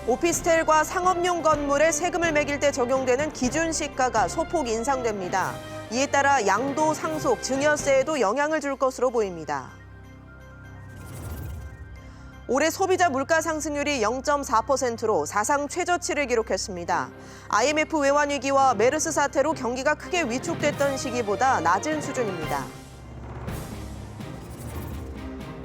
오피스텔과 상업용 건물에 세금을 매길 때 적용되는 기준시가가 소폭 인상됩니다. 이에 따라 양도, 상속, 증여세에도 영향을 줄 것으로 보입니다. 올해 소비자 물가 상승률이 0.4%로 사상 최저치를 기록했습니다. IMF 외환 위기와 메르스 사태로 경기가 크게 위축됐던 시기보다 낮은 수준입니다.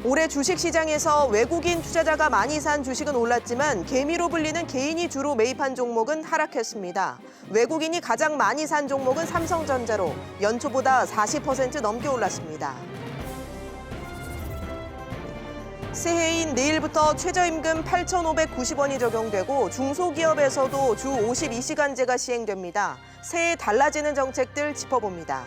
올해 주식시장에서 외국인 투자자가 많이 산 주식은 올랐지만 개미로 불리는 개인이 주로 매입한 종목은 하락했습니다. 외국인이 가장 많이 산 종목은 삼성전자로 연초보다 40% 넘게 올랐습니다. 새해인 내일부터 최저임금 8,590원이 적용되고 중소기업에서도 주 52시간제가 시행됩니다. 새해 달라지는 정책들 짚어봅니다.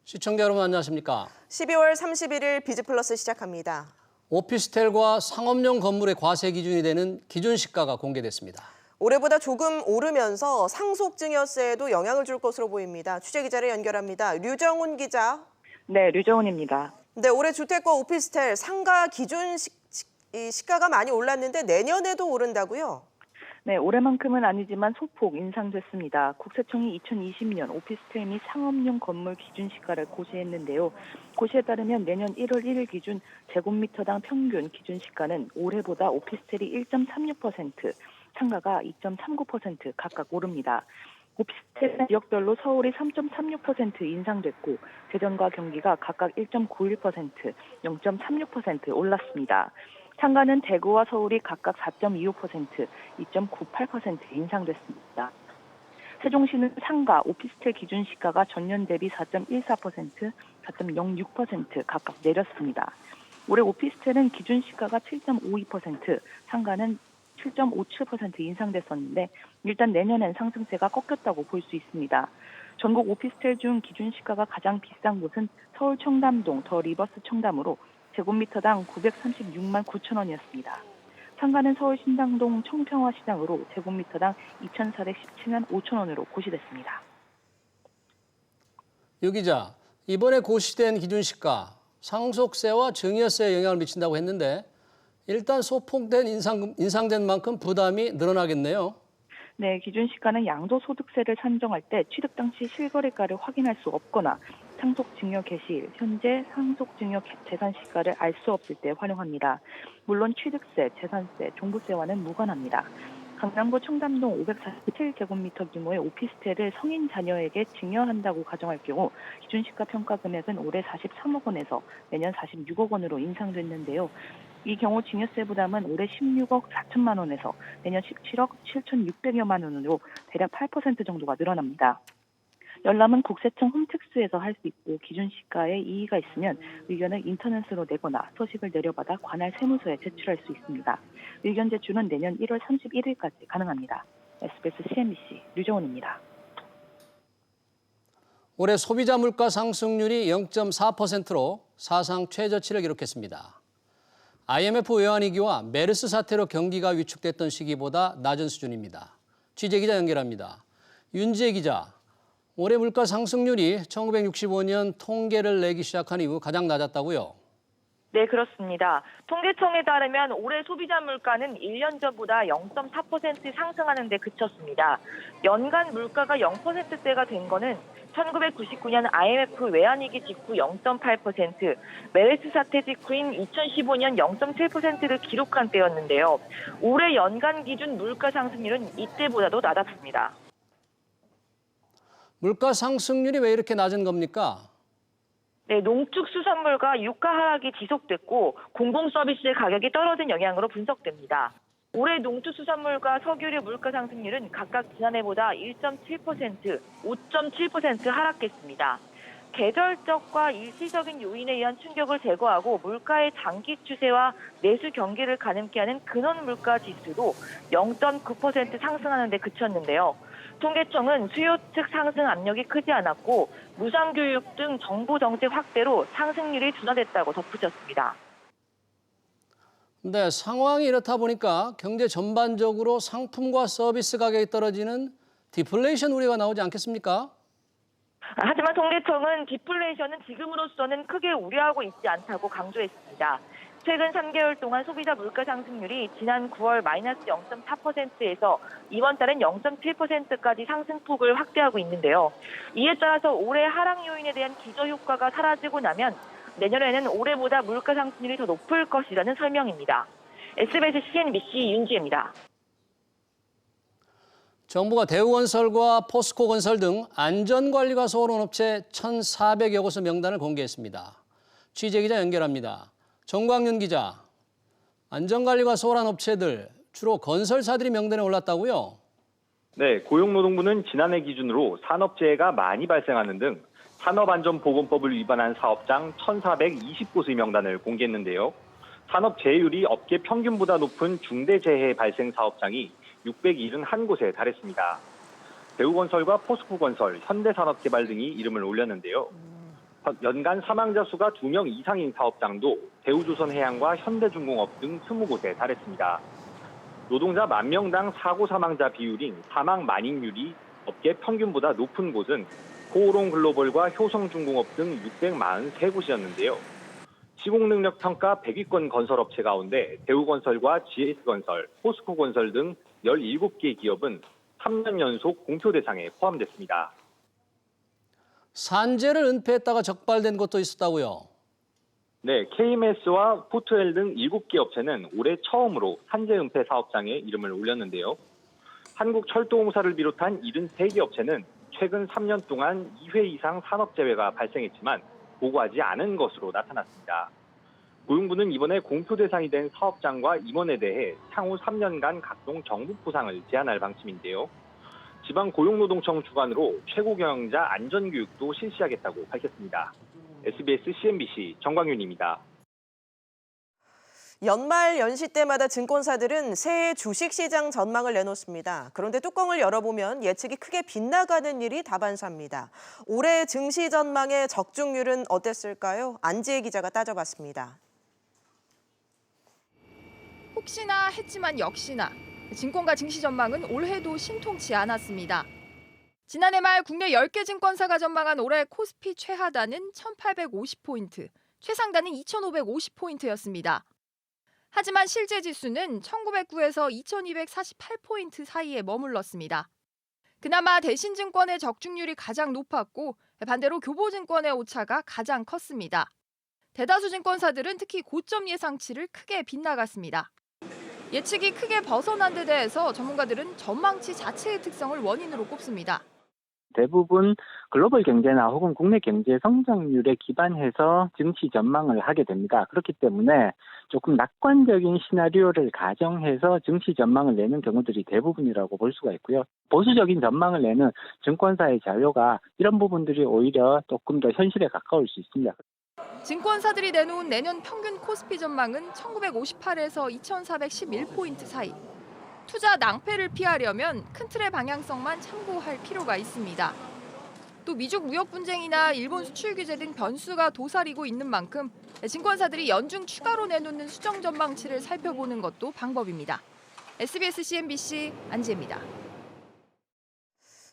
시청자 여러분 안녕하십니까? 12월 31일 비즈플러스 시작합니다. 오피스텔과 상업용 건물의 과세 기준이 되는 기준시가가 공개됐습니다. 올해보다 조금 오르면서 상속증여세에도 영향을 줄 것으로 보입니다. 취재기자를 연결합니다. 류정훈 기자. 네, 류정훈입니다. 네, 올해 주택과 오피스텔 상가 기준 시가가 많이 올랐는데 내년에도 오른다고요? 네, 올해만큼은 아니지만 소폭 인상됐습니다. 국세청이 2020년 오피스텔 및 상업용 건물 기준시가를 고시했는데요. 고시에 따르면 내년 1월 1일 기준 제곱미터당 평균 기준시가는 올해보다 오피스텔이 1.36%, 상가가 2.39% 각각 오릅니다. 오피스텔 지역별로 서울이 3.36% 인상됐고 대전과 경기가 각각 1.91%, 0.36% 올랐습니다. 상가는 대구와 서울이 각각 4.25%, 2.98% 인상됐습니다. 세종시는 상가, 오피스텔 기준시가가 전년 대비 4.14%, 4.06% 각각 내렸습니다. 올해 오피스텔은 기준시가가 7.52%, 상가는 7.57% 인상됐었는데 일단 내년엔 상승세가 꺾였다고 볼 수 있습니다. 전국 오피스텔 중 기준시가가 가장 비싼 곳은 서울 청담동 더 리버스 청담으로 제곱미터당 936만 9천 원이었습니다. 상가는 서울 신당동 청평화시장으로 제곱미터당 2,417만 5천 원으로 고시됐습니다. 유 기자, 이번에 고시된 기준시가 상속세와 증여세에 영향을 미친다고 했는데 일단 소폭된 인상된 만큼 부담이 늘어나겠네요. 네, 기준시가는 양도소득세를 산정할 때 취득 당시 실거래가를 확인할 수 없거나 상속증여 개시일, 현재 상속증여 재산시가를 알 수 없을 때 활용합니다. 물론 취득세, 재산세, 종부세와는 무관합니다. 강남구 청담동 547제곱미터 규모의 오피스텔을 성인 자녀에게 증여한다고 가정할 경우 기준시가 평가 금액은 올해 43억 원에서 내년 46억 원으로 인상됐는데요. 이 경우 증여세 부담은 올해 16억 4천만 원에서 내년 17억 7,600여만 원으로 대략 8% 정도가 늘어납니다. 열람은 국세청 홈택스에서 할 수 있고 기준시가에 이의가 있으면 의견을 인터넷으로 내거나 서식을 내려받아 관할 세무서에 제출할 수 있습니다. 의견 제출은 내년 1월 31일까지 가능합니다. SBS CNBC 류정훈입니다. 올해 소비자 물가 상승률이 0.4%로 사상 최저치를 기록했습니다. IMF 외환위기와 메르스 사태로 경기가 위축됐던 시기보다 낮은 수준입니다. 취재기자 연결합니다. 윤지혜 기자, 올해 물가 상승률이 1965년 통계를 내기 시작한 이후 가장 낮았다고요? 네, 그렇습니다. 통계청에 따르면 올해 소비자 물가는 1년 전보다 0.4% 상승하는 데 그쳤습니다. 연간 물가가 0%대가 된 거는 1999년 IMF 외환위기 직후 0.8%, 메르스 사태 직후인 2015년 0.7%를 기록한 때였는데요. 올해 연간 기준 물가 상승률은 이때보다도 낮았습니다. 물가 상승률이 왜 이렇게 낮은 겁니까? 네, 농축수산물과 유가 하락이 지속됐고 공공 서비스의 가격이 떨어진 영향으로 분석됩니다. 올해 농축수산물과 석유류 물가 상승률은 각각 지난해보다 1.7%, 5.7% 하락했습니다. 계절적과 일시적인 요인에 의한 충격을 제거하고 물가의 장기 추세와 내수 경기를 가늠케 하는 근원 물가 지수도 0.9% 상승하는 데 그쳤는데요. 통계청은 수요 측 상승 압력이 크지 않았고 무상교육 등 정부 정책 확대로 상승률이 둔화됐다고 덧붙였습니다. 네, 상황이 이렇다 보니까 경제 전반적으로 상품과 서비스 가격이 떨어지는 디플레이션 우려가 나오지 않겠습니까? 하지만 통계청은 디플레이션은 지금으로서는 크게 우려하고 있지 않다고 강조했습니다. 최근 3개월 동안 소비자 물가 상승률이 지난 9월 마이너스 0.4%에서 이번 달엔 0.7%까지 상승폭을 확대하고 있는데요. 이에 따라서 올해 하락 요인에 대한 기저효과가 사라지고 나면 내년에는 올해보다 물가 상승률이 더 높을 것이라는 설명입니다. SBS CNBC 윤지혜입니다. 정부가 대우건설과 포스코건설 등 안전관리가 소홀한 업체 1,400여 곳의 명단을 공개했습니다. 취재기자 연결합니다. 정광윤 기자, 안전관리가 소홀한 업체들, 주로 건설사들이 명단에 올랐다고요? 네, 고용노동부는 지난해 기준으로 산업재해가 많이 발생하는 등 산업안전보건법을 위반한 사업장 1,420곳의 명단을 공개했는데요. 산업재해율이 업계 평균보다 높은 중대재해 발생 사업장이 671곳에 달했습니다. 대우건설과 포스코건설, 현대산업개발 등이 이름을 올렸는데요. 연간 사망자 수가 2명 이상인 사업장도 대우조선해양과 현대중공업 등 20곳에 달했습니다. 노동자 10,000명당 사고 사망자 비율인 사망 만인율이 업계 평균보다 높은 곳은 코오롱글로벌과 효성중공업 등 643곳이었는데요. 시공능력 평가 100위권 건설업체 가운데 대우건설과 GS건설, 포스코건설 등 17개 기업은 3년 연속 공표 대상에 포함됐습니다. 산재를 은폐했다가 적발된 것도 있었다고요? 네, KMS와 포트엘 등 7개 업체는 올해 처음으로 산재 은폐 사업장에 이름을 올렸는데요. 한국철도공사를 비롯한 73개 업체는 최근 3년 동안 2회 이상 산업재해가 발생했지만 보고하지 않은 것으로 나타났습니다. 고용부는 이번에 공표 대상이 된 사업장과 임원에 대해 향후 3년간 각종 정부 포상을 제한할 방침인데요. 지방고용노동청 주관으로 최고 경영자 안전교육도 실시하겠다고 밝혔습니다. SBS CNBC 정광윤입니다. 연말 연시 때마다 증권사들은 새해 주식시장 전망을 내놓습니다. 그런데 뚜껑을 열어보면 예측이 크게 빗나가는 일이 다반사입니다. 올해 증시 전망의 적중률은 어땠을까요? 안지혜 기자가 따져봤습니다. 혹시나 했지만 역시나 증권가 증시 전망은 올해도 신통치 않았습니다. 지난해 말 국내 10개 증권사가 전망한 올해 코스피 최하단은 1,850포인트, 최상단은 2,550포인트였습니다. 하지만 실제 지수는 1,909에서 2,248포인트 사이에 머물렀습니다. 그나마 대신증권의 적중률이 가장 높았고 반대로 교보증권의 오차가 가장 컸습니다. 대다수 증권사들은 특히 고점 예상치를 크게 빗나갔습니다. 예측이 크게 벗어난 데 대해서 전문가들은 전망치 자체의 특성을 원인으로 꼽습니다. 대부분 글로벌 경제나 혹은 국내 경제 성장률에 기반해서 증시 전망을 하게 됩니다. 그렇기 때문에 조금 낙관적인 시나리오를 가정해서 증시 전망을 내는 경우들이 대부분이라고 볼 수가 있고요. 보수적인 전망을 내는 증권사의 자료가 이런 부분들이 오히려 조금 더 현실에 가까울 수 있습니다. 증권사들이 내놓은 내년 평균 코스피 전망은 1958에서 2411포인트 사이. 투자 낭패를 피하려면 큰 틀의 방향성만 참고할 필요가 있습니다. 또 미중 무역 분쟁이나 일본 수출 규제 등 변수가 도사리고 있는 만큼 증권사들이 연중 추가로 내놓는 수정 전망치를 살펴보는 것도 방법입니다. SBS CNBC 안지혜입니다.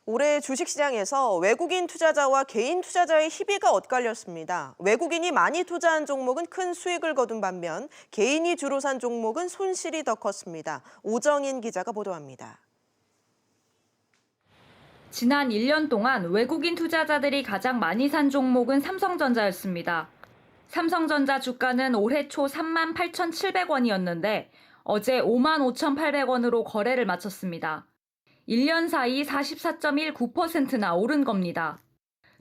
올해 주식시장에서 외국인 투자자와 개인 투자자의 희비가 엇갈렸습니다. 외국인이 많이 투자한 종목은 큰 수익을 거둔 반면 개인이 주로 산 종목은 손실이 더 컸습니다. 오정인 기자가 보도합니다. 지난 1년 동안 외국인 투자자들이 가장 많이 산 종목은 삼성전자였습니다. 삼성전자 주가는 올해 초 38,700원이었는데 어제 55,800원으로 거래를 마쳤습니다. 1년 사이 44.19%나 오른 겁니다.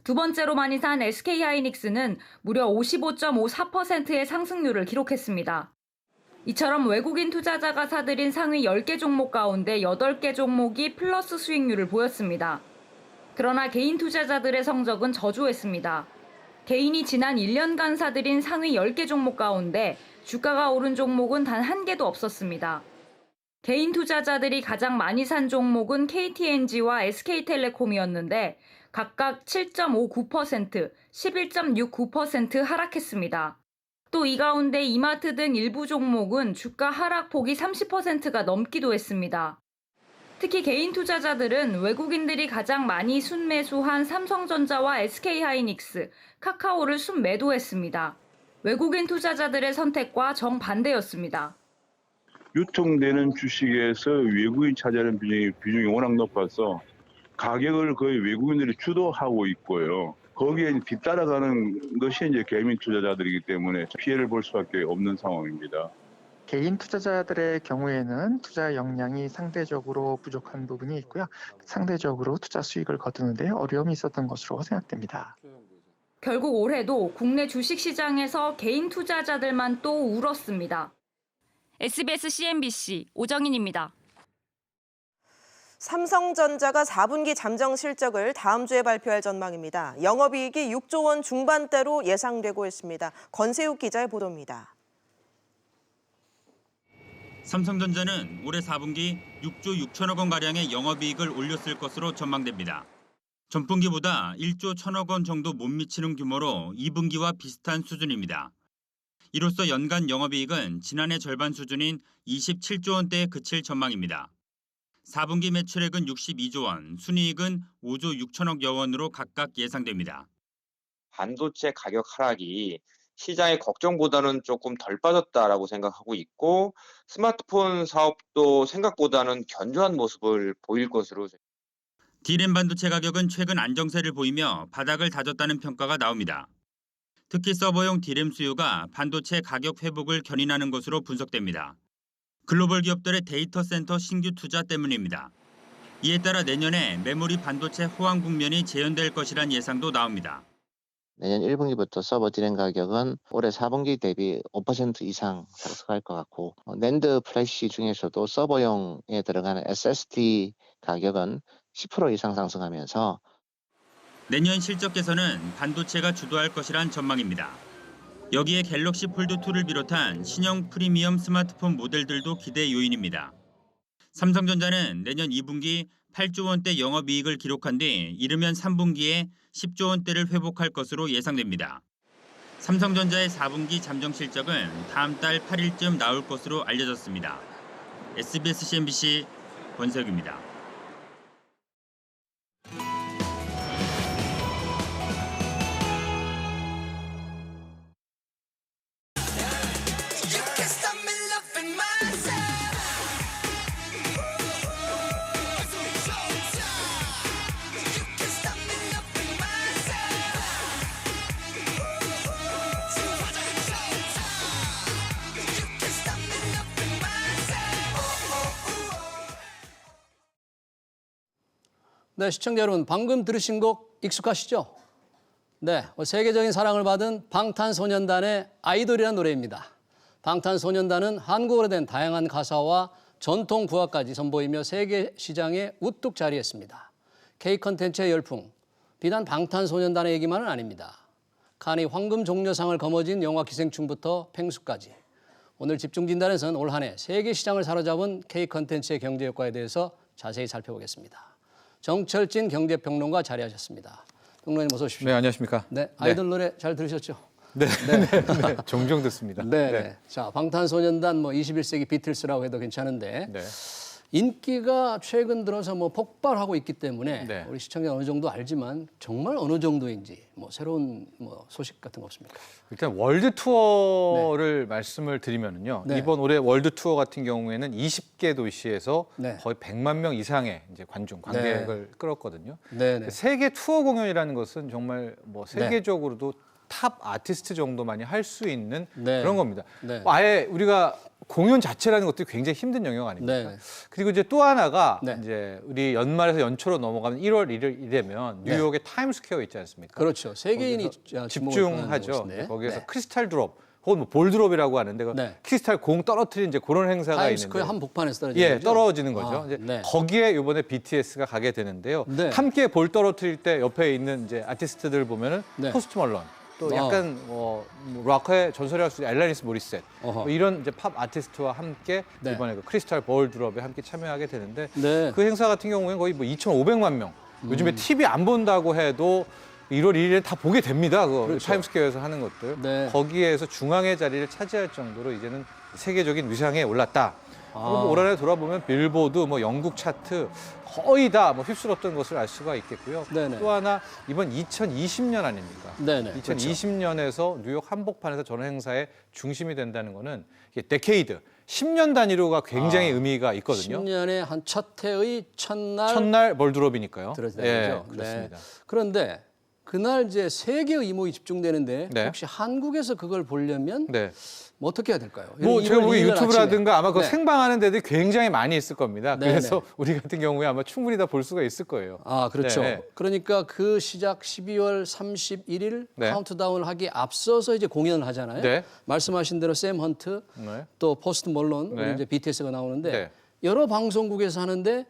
두 번째로 많이 산 SK하이닉스는 무려 55.54%의 상승률을 기록했습니다. 이처럼 외국인 투자자가 사들인 상위 10개 종목 가운데 8개 종목이 플러스 수익률을 보였습니다. 그러나 개인 투자자들의 성적은 저조했습니다. 개인이 지난 1년간 사들인 상위 10개 종목 가운데 주가가 오른 종목은 단 한 개도 없었습니다. 개인 투자자들이 가장 많이 산 종목은 KTNG와 SK텔레콤이었는데 각각 7.59%, 11.69% 하락했습니다. 또 이 가운데 이마트 등 일부 종목은 주가 하락폭이 30%가 넘기도 했습니다. 특히 개인 투자자들은 외국인들이 가장 많이 순매수한 삼성전자와 SK하이닉스, 카카오를 순매도했습니다. 외국인 투자자들의 선택과 정반대였습니다. 유통되는 주식에서 외국인 차지하는 비중이 워낙 높아서 가격을 거의 외국인들이 주도하고 있고요. 거기에 뒤따라가는 것이 이제 개인 투자자들이기 때문에 피해를 볼 수밖에 없는 상황입니다. 개인 투자자들의 경우에는 투자 역량이 상대적으로 부족한 부분이 있고요. 상대적으로 투자 수익을 거두는데 어려움이 있었던 것으로 생각됩니다. 결국 올해도 국내 주식시장에서 개인 투자자들만 또 울었습니다. SBS CNBC 오정인입니다. 삼성전자가 4분기 잠정 실적을 다음 주에 발표할 전망입니다. 영업이익이 6조 원 중반대로 예상되고 있습니다. 권세욱 기자의 보도입니다. 삼성전자는 올해 4분기 6조 6천억 원가량의 영업이익을 올렸을 것으로 전망됩니다. 전분기보다 1조 1천억 원 정도 못 미치는 규모로 2분기와 비슷한 수준입니다. 이로써 연간 영업이익은 지난해 절반 수준인 27조 원대에 그칠 전망입니다. 4분기 매출액은 62조 원, 순이익은 5조 6천억여 원으로 각각 예상됩니다. 반도체 가격 하락이 시장의 걱정보다는 조금 덜 빠졌다라고 생각하고 있고 스마트폰 사업도 생각보다는 견조한 모습을 보일 것으로. D램 반도체 가격은 최근 안정세를 보이며 바닥을 다졌다는 평가가 나옵니다. 특히 서버용 D램 수요가 반도체 가격 회복을 견인하는 것으로 분석됩니다. 글로벌 기업들의 데이터 센터 신규 투자 때문입니다. 이에 따라 내년에 메모리 반도체 호황 국면이 재현될 것이란 예상도 나옵니다. 내년 1분기부터 서버 D램 가격은 올해 4분기 대비 5% 이상 상승할 것 같고 낸드 플래시 중에서도 서버용에 들어가는 SSD 가격은 10% 이상 상승하면서 내년 실적 개선은 반도체가 주도할 것이란 전망입니다. 여기에 갤럭시 폴드2를 비롯한 신형 프리미엄 스마트폰 모델들도 기대 요인입니다. 삼성전자는 내년 2분기 8조 원대 영업이익을 기록한 뒤 이르면 3분기에 10조 원대를 회복할 것으로 예상됩니다. 삼성전자의 4분기 잠정 실적은 다음 달 8일쯤 나올 것으로 알려졌습니다. SBS CNBC 권세욱입니다. 네, 시청자 여러분, 방금 들으신 곡 익숙하시죠? 네, 세계적인 사랑을 받은 방탄소년단의 아이돌이라는 노래입니다. 방탄소년단은 한국어로 된 다양한 가사와 전통 부화까지 선보이며 세계 시장에 우뚝 자리했습니다. K-컨텐츠의 열풍, 비단 방탄소년단의 얘기만은 아닙니다. 칸이 황금 종려상을 거머쥔 영화 기생충부터 펭수까지. 오늘 집중진단에서는 올 한 해 세계 시장을 사로잡은 K-컨텐츠의 경제 효과에 대해서 자세히 살펴보겠습니다. 정철진 경제평론가 자리하셨습니다. 평론가님 어서 오십시오. 네, 안녕하십니까. 네, 아이돌 노래 잘 들으셨죠? 네, 네. 종종 듣습니다. 네. 네. 자, 방탄소년단 21세기 비틀스라고 해도 괜찮은데 네. 인기가 최근 들어서 폭발하고 있기 때문에 네. 우리 시청자 어느 정도 알지만 정말 어느 정도인지 새로운 소식 같은 거 없습니까? 일단 월드 투어를 말씀을 드리면은요. 네. 이번 올해 월드 투어 같은 경우에는 20개 도시에서 네. 거의 100만 명 이상의 이제 관객을 끌었거든요. 네. 세계 투어 공연이라는 것은 정말 세계적으로도 탑 아티스트 정도만이 할 수 있는 그런 겁니다. 네. 아예 우리가 공연 자체라는 것도 굉장히 힘든 영역 아닙니까? 네. 그리고 이제 또 하나가 네. 이제 우리 연말에서 연초로 넘어가면 1월 1일이면 뉴욕의 타임스퀘어 있지 않습니까? 그렇죠. 세계인이 집중하죠. 거기에서 네. 크리스탈 드롭, 혹은 볼드롭이라고 하는데 네. 크리스탈 공 떨어뜨린 이제 그런 행사가 타임스퀘어 있는데 한복판에서 떨어지는 거죠? 떨어지는 거죠. 이제 네. 거기에 이번에 BTS가 가게 되는데요. 네. 함께 볼 떨어뜨릴 때 옆에 있는 이제 아티스트들 보면은 네. 포스트 멀런, 또 약간 락커의 전설이라고 할 수 있는 엘라니스 모리셋 이런 이제 팝 아티스트와 함께 네. 이번에 그 크리스탈 볼드롭에 함께 참여하게 되는데 네. 그 행사 같은 경우에는 거의 2,500만 명. 요즘에 TV 안 본다고 해도 1월 1일에 다 보게 됩니다. 그렇죠. 타임스퀘어에서 하는 것들. 네. 거기에서 중앙의 자리를 차지할 정도로 이제는 세계적인 위상에 올랐다. 뭐 올 한해 돌아보면 빌보드, 뭐 영국 차트 거의 다 뭐 휩쓸었던 것을 알 수가 있겠고요. 네네. 또 하나 이번 2020년 아닙니까? 네네. 2020년에서 뉴욕 한복판에서 저런 행사의 중심이 된다는 거는 이게 데케이드, 10년 단위로가 굉장히 의미가 있거든요. 10년에 한 첫 해의 첫날 첫날 멀드롭이니까요. 들어지는 예, 거죠. 그렇습니다. 그런데 그날 이제 세계의 이목이 집중되는데 네. 혹시 한국에서 그걸 보려면 네. 뭐 어떻게 해야 될까요? 뭐 제가 보기 1월 유튜브라든가 아마 그 네. 생방하는 데들이 굉장히 많이 있을 겁니다. 네, 그래서 네. 우리 같은 경우에 아마 충분히 다 볼 수가 있을 거예요. 아, 그렇죠. 네. 그러니까 그 시작 12월 31일 네. 카운트다운을 하기에 앞서서 이제 공연을 하잖아요. 네. 말씀하신 대로 샘 헌트, 네. 또 포스트 몰론, 네. 우리 이제 BTS가 나오는데 네. 여러 방송국에서 하는데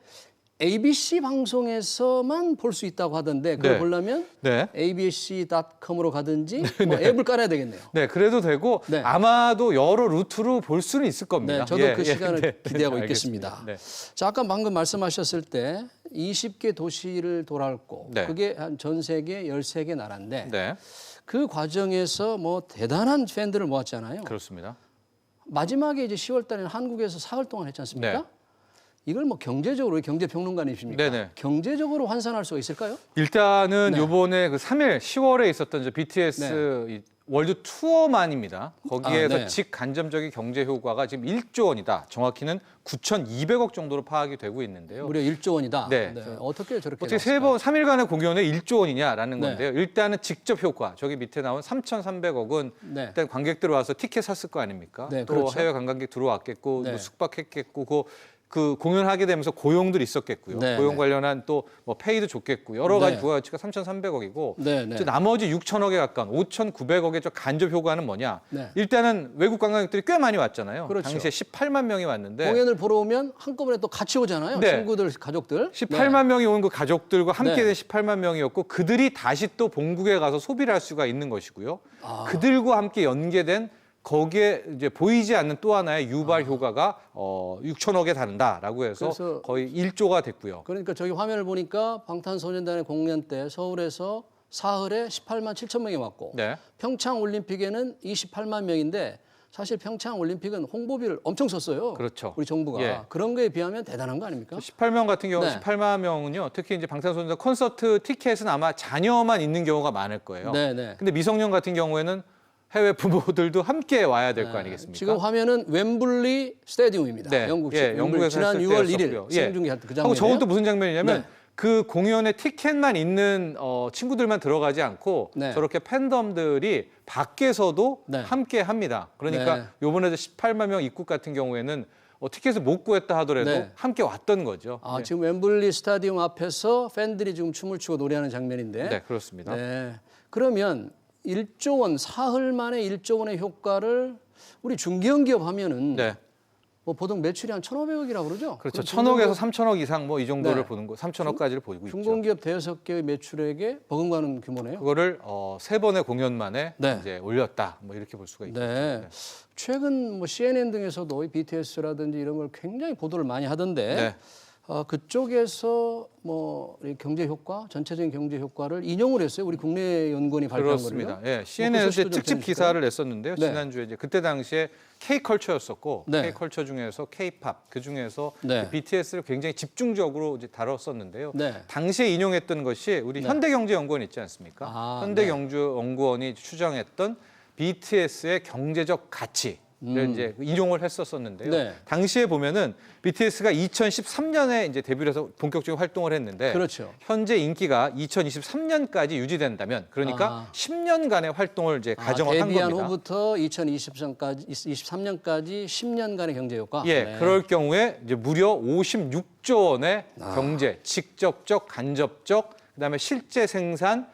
ABC 방송에서만 볼 수 있다고 하던데 그걸 네. 보려면 네. abc.com으로 가든지 뭐 앱을 깔아야 되겠네요. 네, 그래도 되고 네. 아마도 여러 루트로 볼 수는 있을 겁니다. 네, 저도 그 시간을 기대하고 알겠습니다. 있겠습니다. 네. 자, 아까 방금 말씀하셨을 때 20개 도시를 돌았고 네. 그게 한 전 세계 13개 나라인데 네, 그 과정에서 뭐 대단한 팬들을 모았잖아요. 그렇습니다. 마지막에 이제 10월 달에는 한국에서 사흘 동안 했지 않습니까? 네. 이걸 뭐 경제적으로 경제평론가님이십니까? 네네. 경제적으로 환산할 수가 있을까요? 일단은 네. 요번에 그 3일 10월에 있었던 저 BTS 이 월드 투어만입니다. 거기에서 네. 직간접적인 경제 효과가 지금 1조 원이다. 정확히는 9,200억 정도로 파악이 되고 있는데요. 무려 1조 원이다. 네. 어떻게 저렇게 어떻게 나왔을까요? 3일간의 공연에 1조 원이냐라는 네. 건데요. 일단은 직접 효과, 저기 밑에 나온 3,300억은 네. 일단 관객들 와서 티켓 샀을 거 아닙니까? 네, 또 그렇죠. 해외 관광객 들어왔겠고, 네. 뭐 숙박했겠고, 그 공연하게 되면서 고용들이 있었겠고요. 네, 고용 네. 관련한 또 뭐 페이도 줬겠고 여러 가지 네. 부가가치가 3,300억이고 네, 네. 나머지 6천억에 가까운 5,900억의 저 간접 효과는 뭐냐? 네. 일단은 외국 관광객들이 꽤 많이 왔잖아요. 그렇죠. 당시에 18만 명이 왔는데 공연을 보러 오면 한꺼번에 또 같이 오잖아요. 네. 친구들, 가족들. 18만 명이 온 그 가족들과 함께 네. 된 18만 명이었고 그들이 다시 또 본국에 가서 소비를 할 수가 있는 것이고요. 아. 그들과 함께 연계된 거기에 이제 보이지 않는 또 하나의 유발 효과가 6천억에 다른다라고 해서 그래서 거의 1조가 됐고요. 그러니까 저기 화면을 보니까 방탄소년단의 공연 때 서울에서 사흘에 18만 7천 명이 왔고 네. 평창 올림픽에는 28만 명인데 사실 평창 올림픽은 홍보비를 엄청 썼어요. 그렇죠. 우리 정부가. 예. 그런 거에 비하면 대단한 거 아닙니까? 18명 같은 경우 네. 18만 명은요. 특히 이제 방탄소년단 콘서트 티켓은 아마 자녀만 있는 경우가 많을 거예요. 네, 네. 근데 미성년 같은 경우에는 해외 부모들도 함께 와야 될 거 아니겠습니까? 지금 화면은 웸블리 스테디움입니다. 네. 영국식. 예, 영국에서 지난 했을 6월 때였었고요. 1일 예. 생중계할 때그 하고 장면이에요. 저건 또 무슨 장면이냐면 네. 그 공연에 티켓만 있는 친구들만 들어가지 않고 네. 저렇게 팬덤들이 밖에서도 네. 함께 합니다. 그러니까 네. 요번에 18만 명 입국 같은 경우에는 티켓을 못 구했다 하더라도 네. 함께 왔던 거죠. 아, 네. 지금 웸블리 스타디움 앞에서 팬들이 지금 춤을 추고 노래하는 장면인데. 네, 그렇습니다. 네. 그러면 1조 원, 사흘 만에 1조 원의 효과를 우리 중견기업 하면은 네. 뭐 보통 매출이 한 1,500억이라고 그러죠? 그렇죠. 그럼 1,000억에서 3,000억 이상 뭐 이 정도를 네. 보는 거, 3,000억까지를 보이고 있죠. 중공기업 대여섯 개의 매출액에 버금가는 규모네요. 그거를 세 번의 공연 만에 네. 이제 올렸다. 뭐 이렇게 볼 수가 있죠. 네. 최근 뭐 CNN 등에서도 이 BTS라든지 이런 걸 굉장히 보도를 많이 하던데 네. 그쪽에서 뭐 이 경제 효과, 전체적인 경제 효과를 인용을 했어요. 우리 국내 연구원이 발표한 그렇습니다. 거를요. 예, CNN에서 소식도 좀 특집 전해주실까요? 기사를 냈었는데요. 네. 지난주에 이제 그때 당시에 K컬처였었고 네. K컬처 중에서 K팝 그 중에서 네. BTS를 굉장히 집중적으로 이제 다뤘었는데요. 네. 당시에 인용했던 것이 우리 네. 현대경제연구원 있지 않습니까? 아, 현대경제연구원이 추정했던 BTS의 경제적 가치. 를 이제 인용을 했었었는데요. 네. 당시에 보면은 BTS가 2013년에 이제 데뷔를 해서 본격적으로 활동을 했는데 그렇죠. 현재 인기가 2023년까지 유지된다면 그러니까 10년간의 활동을 이제 가정을 한 데뷔한 겁니다. 후부터 2023년까지 10년간의 경제 효과. 예, 네. 그럴 경우에 이제 무려 56조 원의 경제, 직접적, 간접적, 그다음에 실제 생산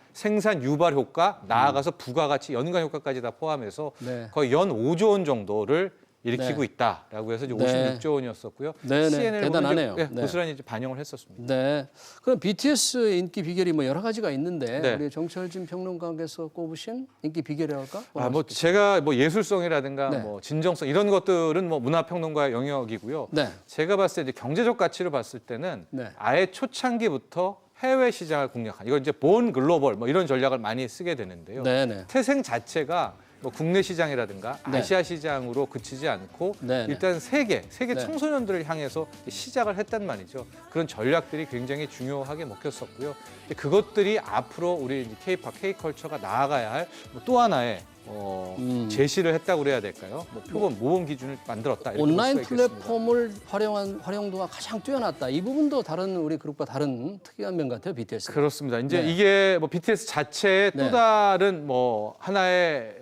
유발 효과, 나아가서 부가가치, 연간 효과까지 다 포함해서 네. 거의 연 5조 원 정도를 일으키고 네. 있다라고 해서 이제 네. 56조 원이었었고요. 네, 네. CNN을 대단하네요. 네. 네. 고스란히 이제 반영을 했었습니다. 네. 그럼 BTS의 인기 비결이 뭐 여러 가지가 있는데 네. 우리 정철진 평론가께서 꼽으신 인기 비결이랄까? 뭐 제가 뭐 예술성이라든가 네. 뭐 진정성 이런 것들은 뭐 문화평론가의 영역이고요. 네. 제가 봤을 때 이제 경제적 가치를 봤을 때는 네. 아예 초창기부터 해외 시장을 공략한 이건 이제 본 글로벌 뭐 이런 전략을 많이 쓰게 되는데요. 네, 네. 태생 자체가 뭐 국내 시장이라든가 네. 아시아 시장으로 그치지 않고 네, 네. 일단 세계 네. 청소년들을 향해서 시작을 했단 말이죠. 그런 전략들이 굉장히 중요하게 먹혔었고요. 그것들이 앞으로 우리 K-팝, K-컬처가 나아가야 할 또 하나의 제시를 했다고 그래야 될까요? 뭐 표본, 모범 기준을 만들었다. 이렇게 온라인 볼 수가 있겠습니다. 플랫폼을 활용한 활용도가 가장 뛰어났다. 이 부분도 다른 우리 그룹과 다른 특이한 면 같아요, BTS. 그렇습니다. 이제 네. 이게 뭐 BTS 자체의 네. 또 다른 뭐 하나의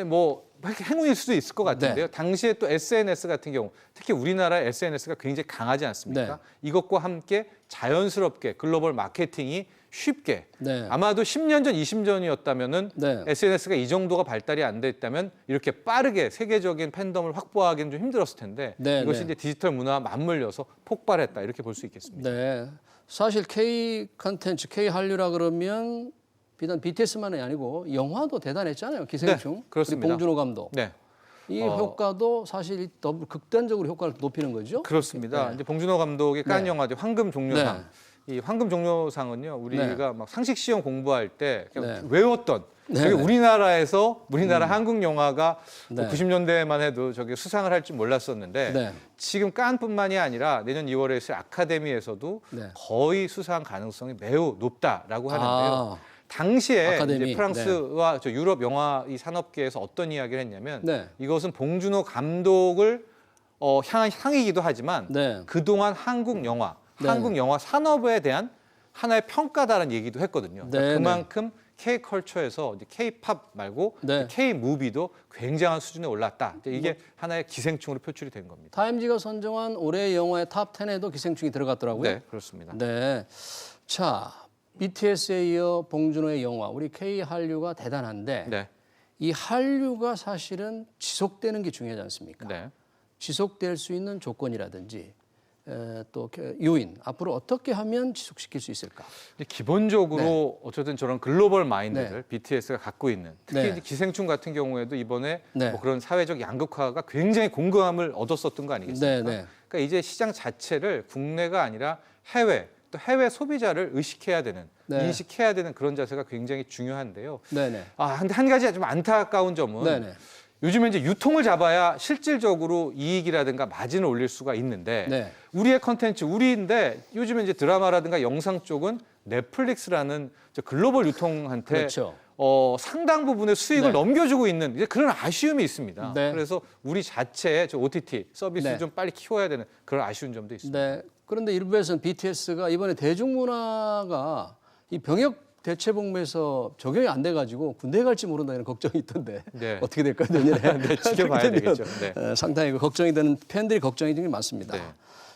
뭐 행운일 수도 있을 것 같은데요. 네. 당시에 또 SNS 같은 경우, 특히 우리나라의 SNS가 굉장히 강하지 않습니까? 네. 이것과 함께 자연스럽게 글로벌 마케팅이 쉽게 네. 아마도 10년 전, 20년 전이었다면은 네. SNS가 이 정도가 발달이 안 돼 있다면 이렇게 빠르게 세계적인 팬덤을 확보하기는 좀 힘들었을 텐데 네, 이것이 네. 이제 디지털 문화와 맞물려서 폭발했다 이렇게 볼 수 있겠습니다. 네. 사실 K 컨텐츠, K 한류라 그러면 비단 BTS만이 아니고 영화도 대단했잖아요. 기생충. 네, 그렇습니다. 우리 봉준호 감독. 네. 이 효과도 사실 더 극단적으로 효과를 높이는 거죠. 그렇습니다. 네. 이제 봉준호 감독의 깐 네. 영화제 황금 종려상. 네. 이 황금 종려상은요, 우리가 막 상식 시험 공부할 때 그냥 네. 외웠던 네. 저게 우리나라 한국 영화가 네. 90년대만 해도 저게 수상을 할 줄 몰랐었는데 네. 지금 깐뿐만이 아니라 내년 2월에 있을 아카데미에서도 네. 거의 수상 가능성이 매우 높다라고 하는데요. 아, 당시에 아카데미. 이제 프랑스와 저 유럽 영화 이 산업계에서 어떤 이야기를 했냐면 네. 이것은 봉준호 감독을 향한 상이기도 하지만 네. 그동안 한국 영화, 네. 한국 영화 산업에 대한 하나의 평가다라는 얘기도 했거든요. 네, 그러니까 그만큼 K-컬처에서 K-팝 말고 네. K-무비도 굉장한 수준에 올랐다. 이게 하나의 기생충으로 표출이 된 겁니다. 타임지가 선정한 올해 영화의 탑 10에도 기생충이 들어갔더라고요. 네, 그렇습니다. 네. 자, BTS에 이어 봉준호의 영화, 우리 K 한류가 대단한데 네. 이 한류가 사실은 지속되는 게 중요하지 않습니까? 네. 지속될 수 있는 조건이라든지 또 요인, 앞으로 어떻게 하면 지속시킬 수 있을까? 근데 기본적으로 어쨌든 저런 글로벌 마인드를 네. BTS가 갖고 있는 특히 네. 이제 기생충 같은 경우에도 이번에 네. 뭐 그런 사회적 양극화가 굉장히 공감을 얻었었던 거 아니겠습니까? 네, 네. 그러니까 이제 시장 자체를 국내가 아니라 해외 또 해외 소비자를 의식해야 되는 네. 인식해야 되는 그런 자세가 굉장히 중요한데요. 네네. 근데 한 가지 좀 안타까운 점은 네네. 요즘에 이제 유통을 잡아야 실질적으로 이익이라든가 마진을 올릴 수가 있는데 네. 우리의 컨텐츠 우리인데 요즘에 이제 드라마라든가 영상 쪽은 넷플릭스라는 저 글로벌 유통한테 그렇죠. 상당 부분의 수익을 네. 넘겨주고 있는 이제 그런 아쉬움이 있습니다. 네. 그래서 우리 자체의 저 OTT 서비스를 네. 좀 빨리 키워야 되는 그런 아쉬운 점도 있습니다. 네. 그런데 일부에서는 BTS가 이번에 대중문화가 이 병역 대체복무에서 적용이 안 돼가지고 군대에 갈지 모른다는 걱정이 있던데 네. 어떻게 될까요 내년에? 네, 지켜봐야 되겠죠. 네. 상당히 걱정이 되는 팬들이 걱정이 좀 많습니다. 네.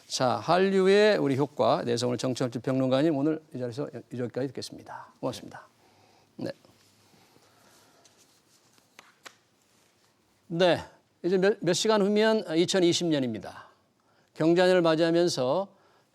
자, 한류의 우리 효과 내서 오늘 정치활주 평론가님 오늘 이 자리에서 여기까지 듣겠습니다. 고맙습니다. 네. 네, 이제 몇 시간 후면 2020년입니다. 경자년을 맞이하면서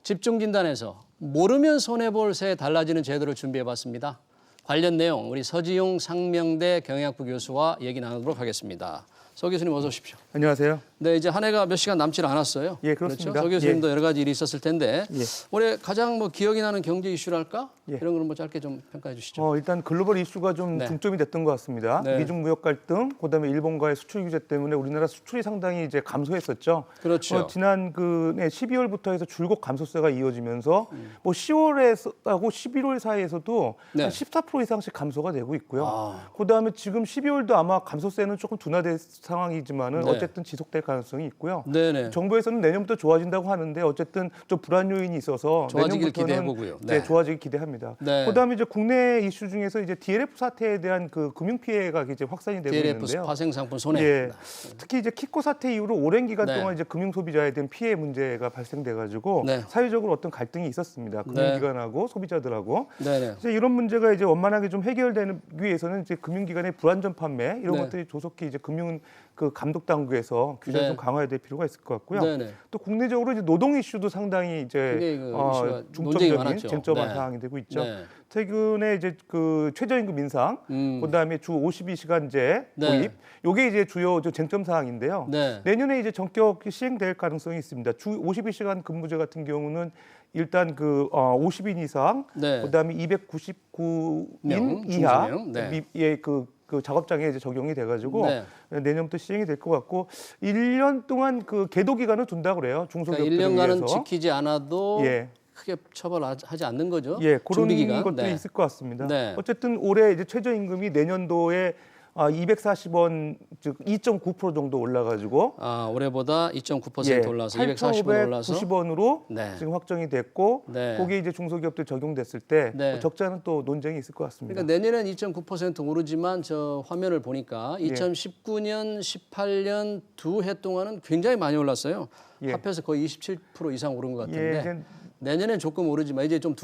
집중진단에서 모르면 손해볼 새 달라지는 제도를 준비해봤습니다. 관련 내용 우리 서지용 상명대 경영학부 교수와 얘기 나누도록 하겠습니다. 서 교수님 어서 오십시오. 안녕하세요. 네, 이제 한 해가 몇 시간 남지 않았어요. 예, 그렇습니다. 그렇죠? 서 교수님도 여러 가지 일이 있었을 텐데 예. 올해 가장 뭐 기억이 나는 경제 이슈랄까? 예. 이런 걸 뭐 짧게 좀 평가해 주시죠. 일단 글로벌 이슈가 좀 네. 중점이 됐던 것 같습니다. 네. 미중 무역 갈등, 그다음에 일본과의 수출 규제 때문에 우리나라 수출이 상당히 이제 감소했었죠. 그렇죠. 지난 12월부터 해서 줄곧 감소세가 이어지면서 뭐 10월에서하고 11월 사이에서도 네. 한 14% 이상씩 감소가 되고 있고요. 아. 그다음에 지금 12월도 아마 감소세는 조금 둔화될 상황이지만은 네. 어쨌든 지속될 가능성이 있고요. 네네. 정부에서는 내년부터 좋아진다고 하는데 어쨌든 좀 불안 요인이 있어서 좋아지길 내년부터는 기대해보고요. 네, 네. 좋아지길 기대합니다. 네. 그다음에 이제 국내 이슈 중에서 이제 DLF 사태에 대한 그 금융 피해가 이제 확산이 되고 DLF 있는데요. 파생 상품 손해. 예. 특히 이제 키코 사태 이후로 오랜 기간 네. 동안 이제 금융 소비자에 대한 피해 문제가 발생돼가지고 네. 사회적으로 어떤 갈등이 있었습니다. 금융기관하고 소비자들하고. 네네. 이제 이런 문제가 이제 원만하게 좀 해결되는 위해서는 이제 금융기관의 불안전 판매 이런 네. 것들이 조속히 이제 금융 그 감독 당국에서 규제를 네. 좀 강화해야 될 필요가 있을 것 같고요. 네네. 또 국내적으로 이제 노동 이슈도 상당히 이제 그게 그 이슈가 논쟁이 중점적인 많았죠. 쟁점화 네. 사항이 되고 있죠. 네. 최근에 이제 그 최저임금 인상, 그다음에 주 52시간제 네. 도입, 요게 이제 주요 쟁점 사항인데요. 네. 내년에 이제 전격 시행될 가능성이 있습니다. 주 52시간 근무제 같은 경우는 일단 그 50인 이상, 네. 그다음에 299인 명, 이하, 중소명. 네. 예, 그 그 작업장에 이제 적용이 돼가지고 네. 내년부터 시행이 될 것 같고 1년 동안 그 계도 기간을 둔다고 그래요. 중소기업들을 그러니까 1년간은 위해서. 지키지 않아도 예. 크게 처벌하지 않는 거죠. 예, 그런 준비 기간. 것들이 네. 있을 것 같습니다. 네. 어쨌든 올해 이제 최저임금이 내년도에 240원, 즉 2.9% 정도 올라가지고 올해보다 2.9% 올라서 240원 올라서 8,590원으로 네. 지금 확정이 됐고 네. 거기에 이제 중소기업들 적용됐을 때 네. 적지 않은 또 논쟁이 있을 것 같습니다. 그러니까 내년엔 2.9% 오르지만 저 화면을 보니까 2019년, 18년 두 해 동안은 굉장히 많이 올랐어요. 예. 합해서 거의 27% 이상 오른 것 같은데 예, 이제 내년엔 조금 오르지만 이제 좀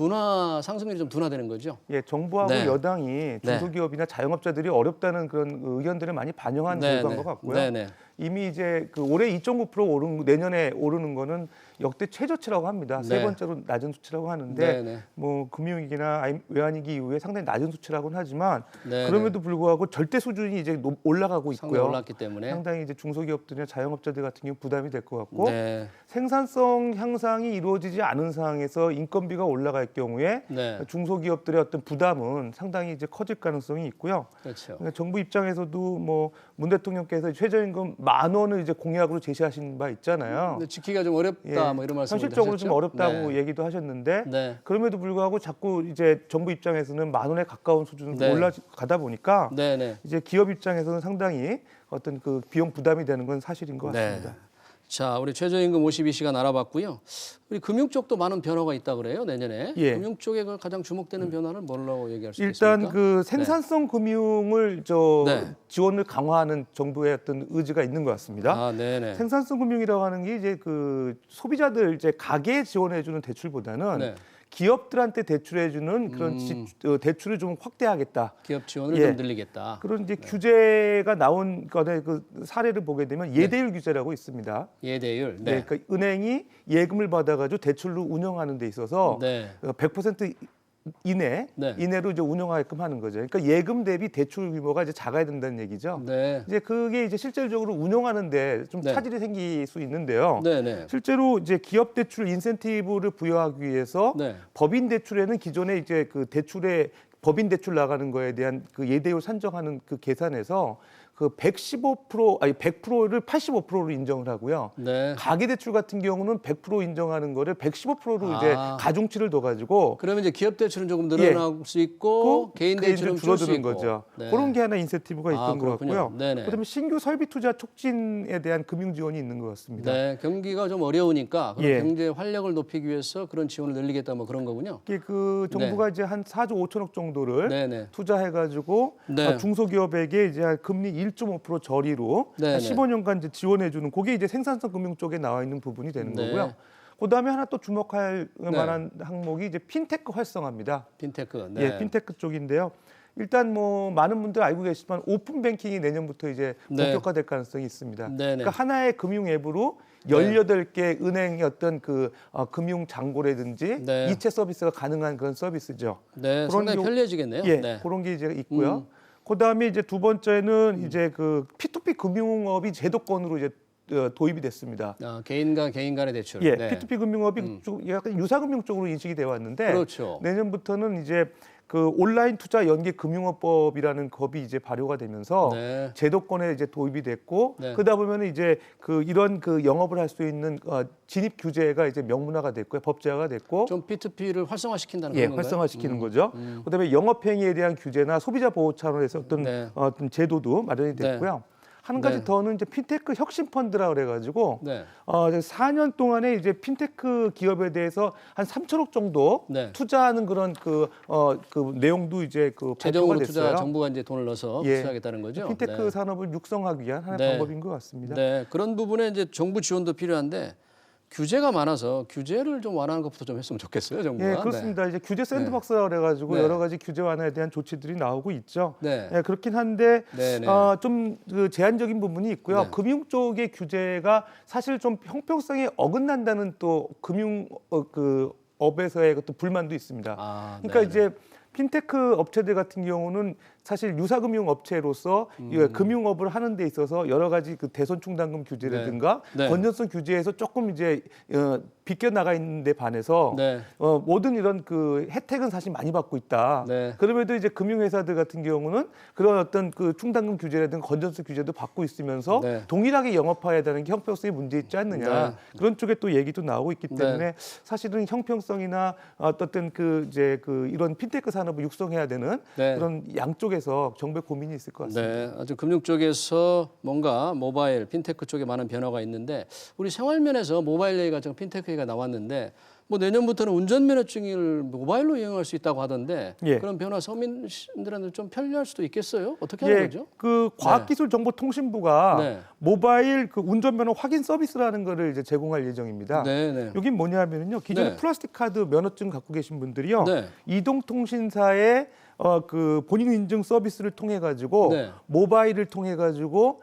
상승률이 좀 둔화되는 거죠. 예, 정부하고 네. 여당이 중소기업이나 자영업자들이 어렵다는 그런 의견들을 많이 반영한 네, 결과인 네. 것 같고요. 네, 네. 이미 이제 그 올해 2.9% 오른 내년에 오르는 거는 역대 최저치라고 합니다. 세 네. 번째로 낮은 수치라고 하는데 네, 네. 뭐 금융위기나 외환위기 이후에 상당히 낮은 수치라고는 하지만 네, 그럼에도 불구하고 절대 수준이 이제 올라가고 상당히 있고요. 올랐기 때문에 상당히 이제 중소기업들이나 자영업자들 같은 경우 부담이 될 것 같고 네. 생산성 향상이 이루어지지 않은 상황에서 인건비가 올라갈 경우에 네. 중소기업들의 어떤 부담은 상당히 이제 커질 가능성이 있고요. 그렇죠. 그러니까 정부 입장에서도 뭐 문 대통령께서 최저임금 10,000원을 이제 공약으로 제시하신 바 있잖아요. 근데 지키기가 좀 어렵다 뭐 이런 말씀을 현실적으로 하셨죠? 좀 어렵다고 네. 얘기도 하셨는데 네. 그럼에도 불구하고 자꾸 이제 정부 입장에서는 10,000원에 가까운 수준으로 네. 올라가다 보니까 네, 네. 이제 기업 입장에서는 상당히 어떤 그 비용 부담이 되는 건 사실인 것 같습니다. 네. 자, 우리 최저임금 52시간 알아봤고요. 우리 금융 쪽도 많은 변화가 있다 그래요, 내년에. 예. 금융 쪽에 가장 주목되는 변화는 뭐라고 얘기할 수 있습니까? 일단 그 생산성 금융을 네. 지원을 강화하는 정부의 어떤 의지가 있는 것 같습니다. 아, 네네. 생산성 금융이라고 하는 게 이제 그 소비자들 이제 가게에 지원해주는 대출보다는 네. 기업들한테 대출해주는 그런 대출을 좀 확대하겠다. 기업 지원을 예. 좀 늘리겠다. 그런 이제 규제가 나온 거에 그 사례를 보게 되면 예대율 규제라고 있습니다. 예대율. 네. 네. 그러니까 은행이 예금을 받아가지고 대출로 운영하는 데 있어서 네. 100% 이내로 이제 운영하게끔 하는 거죠. 그러니까 예금 대비 대출 규모가 이제 작아야 된다는 얘기죠. 네. 이제 그게 이제 실질적으로 운영하는데 좀 네. 차질이 생길 수 있는데요. 네, 네. 실제로 이제 기업 대출 인센티브를 부여하기 위해서 네. 법인 대출에는 기존에 이제 그 대출에 법인 대출 나가는 거에 대한 그 예대율 산정하는 그 계산에서 그 100%를 85%로 인정을 하고요. 네. 가계 대출 같은 경우는 100% 인정하는 거를 115%로 아. 이제 가중치를 둬가지고 그러면 이제 기업 대출은 조금 늘어날 수 있고 개인 대출은 줄수 줄어드는 있고. 거죠. 네. 그런 게 하나 인센티브가 있던 것 그렇군요. 같고요. 네네. 그다음에 신규 설비 투자 촉진에 대한 금융 지원이 있는 것 같습니다. 네, 경기가 좀 어려우니까 그런 예. 경제 활력을 높이기 위해서 그런 지원을 늘리겠다 뭐 그런 거군요. 이게 그 정부가 이제 한 4조 5천억 정도를 네네. 투자해가지고 네. 중소기업에게 이제 한 금리 1.5% 저리로 네네. 한 15년간 이제 지원해주는 그게 이제 생산성 금융 쪽에 나와 있는 부분이 되는 네. 거고요. 그다음에 하나 또 주목할 만한 항목이 이제 핀테크 활성화입니다. 핀테크. 네. 예, 핀테크 쪽인데요. 일단 뭐 많은 분들 알고 계시지만 오픈 뱅킹이 내년부터 이제 네. 본격화될 가능성이 있습니다. 네네. 그러니까 하나의 금융 앱으로 18개 은행의 어떤 그 금융 잔고라든지 네. 이체 서비스가 가능한 그런 서비스죠. 네, 상당히 편리해지겠네요. 예, 네. 그런 게 이제 있고요. 그다음에 이제 두 번째는 이제 그 P2P 금융업이 제도권으로 이제 도입이 됐습니다. 개인과 개인 간의 대출. 예, 네. P2P 금융업이 약간 유사금융 쪽으로 인식이 되어 왔는데 그렇죠. 내년부터는 이제 그 온라인 투자 연계 금융업법이라는 법이 이제 발효가 되면서 네. 제도권에 이제 도입이 됐고 네. 그러다 보면은 이제 그 이런 그 영업을 할 수 있는 진입 규제가 이제 명문화가 됐고요, 법제화가 됐고 좀 P2P를 활성화시킨다는 예, 그런 건가요? 활성화시키는 거죠. 그다음에 영업행위에 대한 규제나 소비자 보호 차원에서 어떤 네. 어떤 제도도 마련이 됐고요. 한 가지 네. 더는 이제 핀테크 혁신 펀드라 그래가지고 네. 4년 동안에 이제 핀테크 기업에 대해서 한 3천억 정도 네. 투자하는 그런 그 내용도 이제 그 발표가 재정으로 됐어요. 투자 정부가 이제 돈을 넣어서 예. 투자하겠다는 거죠. 핀테크 네. 산업을 육성하기 위한 하나의 네. 방법인 것 같습니다. 네, 그런 부분에 이제 정부 지원도 필요한데 규제가 많아서 규제를 좀 완화하는 것부터 좀 했으면 좋겠어요, 정부가. 예, 그렇습니다. 이제 규제 샌드박스라 그래가지고 네. 여러 가지 규제 완화에 대한 조치들이 나오고 있죠. 네. 예, 그렇긴 한데 네, 네. 좀 그 제한적인 부분이 있고요. 네. 금융 쪽의 규제가 사실 좀 형평성에 어긋난다는 또 금융 그 업에서의 또 불만도 있습니다. 그러니까 네네. 이제 핀테크 업체들 같은 경우는 사실 유사금융 업체로서 이 금융업을 하는 데 있어서 여러 가지 그 대손 충당금 규제라든가 네. 네. 건전성 규제에서 조금 이제 비껴 나가 있는데 반해서 네. 모든 이런 그 혜택은 사실 많이 받고 있다. 네. 그럼에도 이제 금융회사들 같은 경우는 그런 어떤 그 충당금 규제라든가 건전성 규제도 받고 있으면서 네. 동일하게 영업해야 되는 게 형평성에 문제 있지 않느냐. 네. 그런 쪽에 또 얘기도 나오고 있기 때문에 네. 사실은 형평성이나 어떤 그 이제 그 이런 핀테크 산업을 육성해야 되는 네. 그런 양쪽에서 정부의 고민이 있을 것 같습니다. 네, 아주 금융 쪽에서 뭔가 모바일, 핀테크 쪽에 많은 변화가 있는데 우리 생활면에서 모바일 얘기가 좀 핀테크 얘기가 나왔는데 뭐 내년부터는 운전면허증을 모바일로 이용할 수 있다고 하던데 예. 그런 변화 서민들한테 좀 편리할 수도 있겠어요? 어떻게 하는 거죠? 그 과학기술정보통신부가 네. 모바일 그 운전면허 확인 서비스라는 거를 이제 제공할 예정입니다. 네, 네. 여긴 뭐냐면요. 기존에 네. 플라스틱 카드 면허증 갖고 계신 분들이요. 네. 이동통신사의 그 본인 인증 서비스를 통해 가지고 네. 모바일을 통해 가지고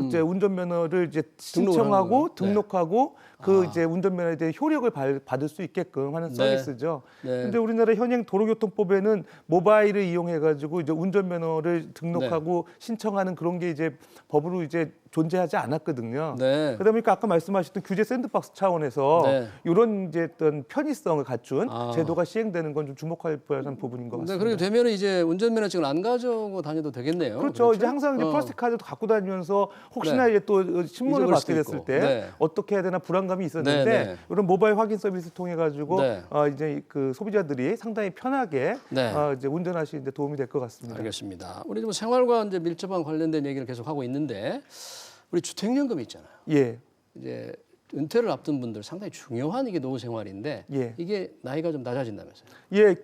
이제 운전면허를 이제 신청하고 거예요? 등록하고 그 이제 운전면허에 대해 효력을 받을 수 있게끔 하는 네. 서비스죠. 네. 근데 우리나라 현행 도로교통법에는 모바일을 이용해 가지고 이제 운전면허를 등록하고 신청하는 그런 게 이제 법으로 이제 존재하지 않았거든요. 네. 그러다 보니까 아까 말씀하셨던 규제 샌드박스 차원에서 네. 이런 이제 어떤 편의성을 갖춘 제도가 시행되는 건 좀 주목할 만한 부분인 것 같습니다. 네, 그렇게 되면 이제 운전면허증을 안 가지고 다녀도 되겠네요. 그렇죠. 이제 항상 이제 플라스틱 카드도 갖고 다니면서 혹시나 네. 이제 또 신문을 잊어버릴 받게 수도 됐을 있고. 때 네. 어떻게 해야 되나 불안감이 있었는데 네, 네. 이런 모바일 확인 서비스 통해 가지고 네. 이제 그 소비자들이 상당히 편하게 네. 이제 운전하시는데 도움이 될 것 같습니다. 알겠습니다. 우리 좀 생활과 이제 밀접한 관련된 얘기를 계속 하고 있는데 우리 주택연금 있잖아요. 예. 이제 은퇴를 앞둔 분들 상당히 중요한 이게 노후 생활인데 예. 이게 나이가 좀 낮아진다면서요. 예,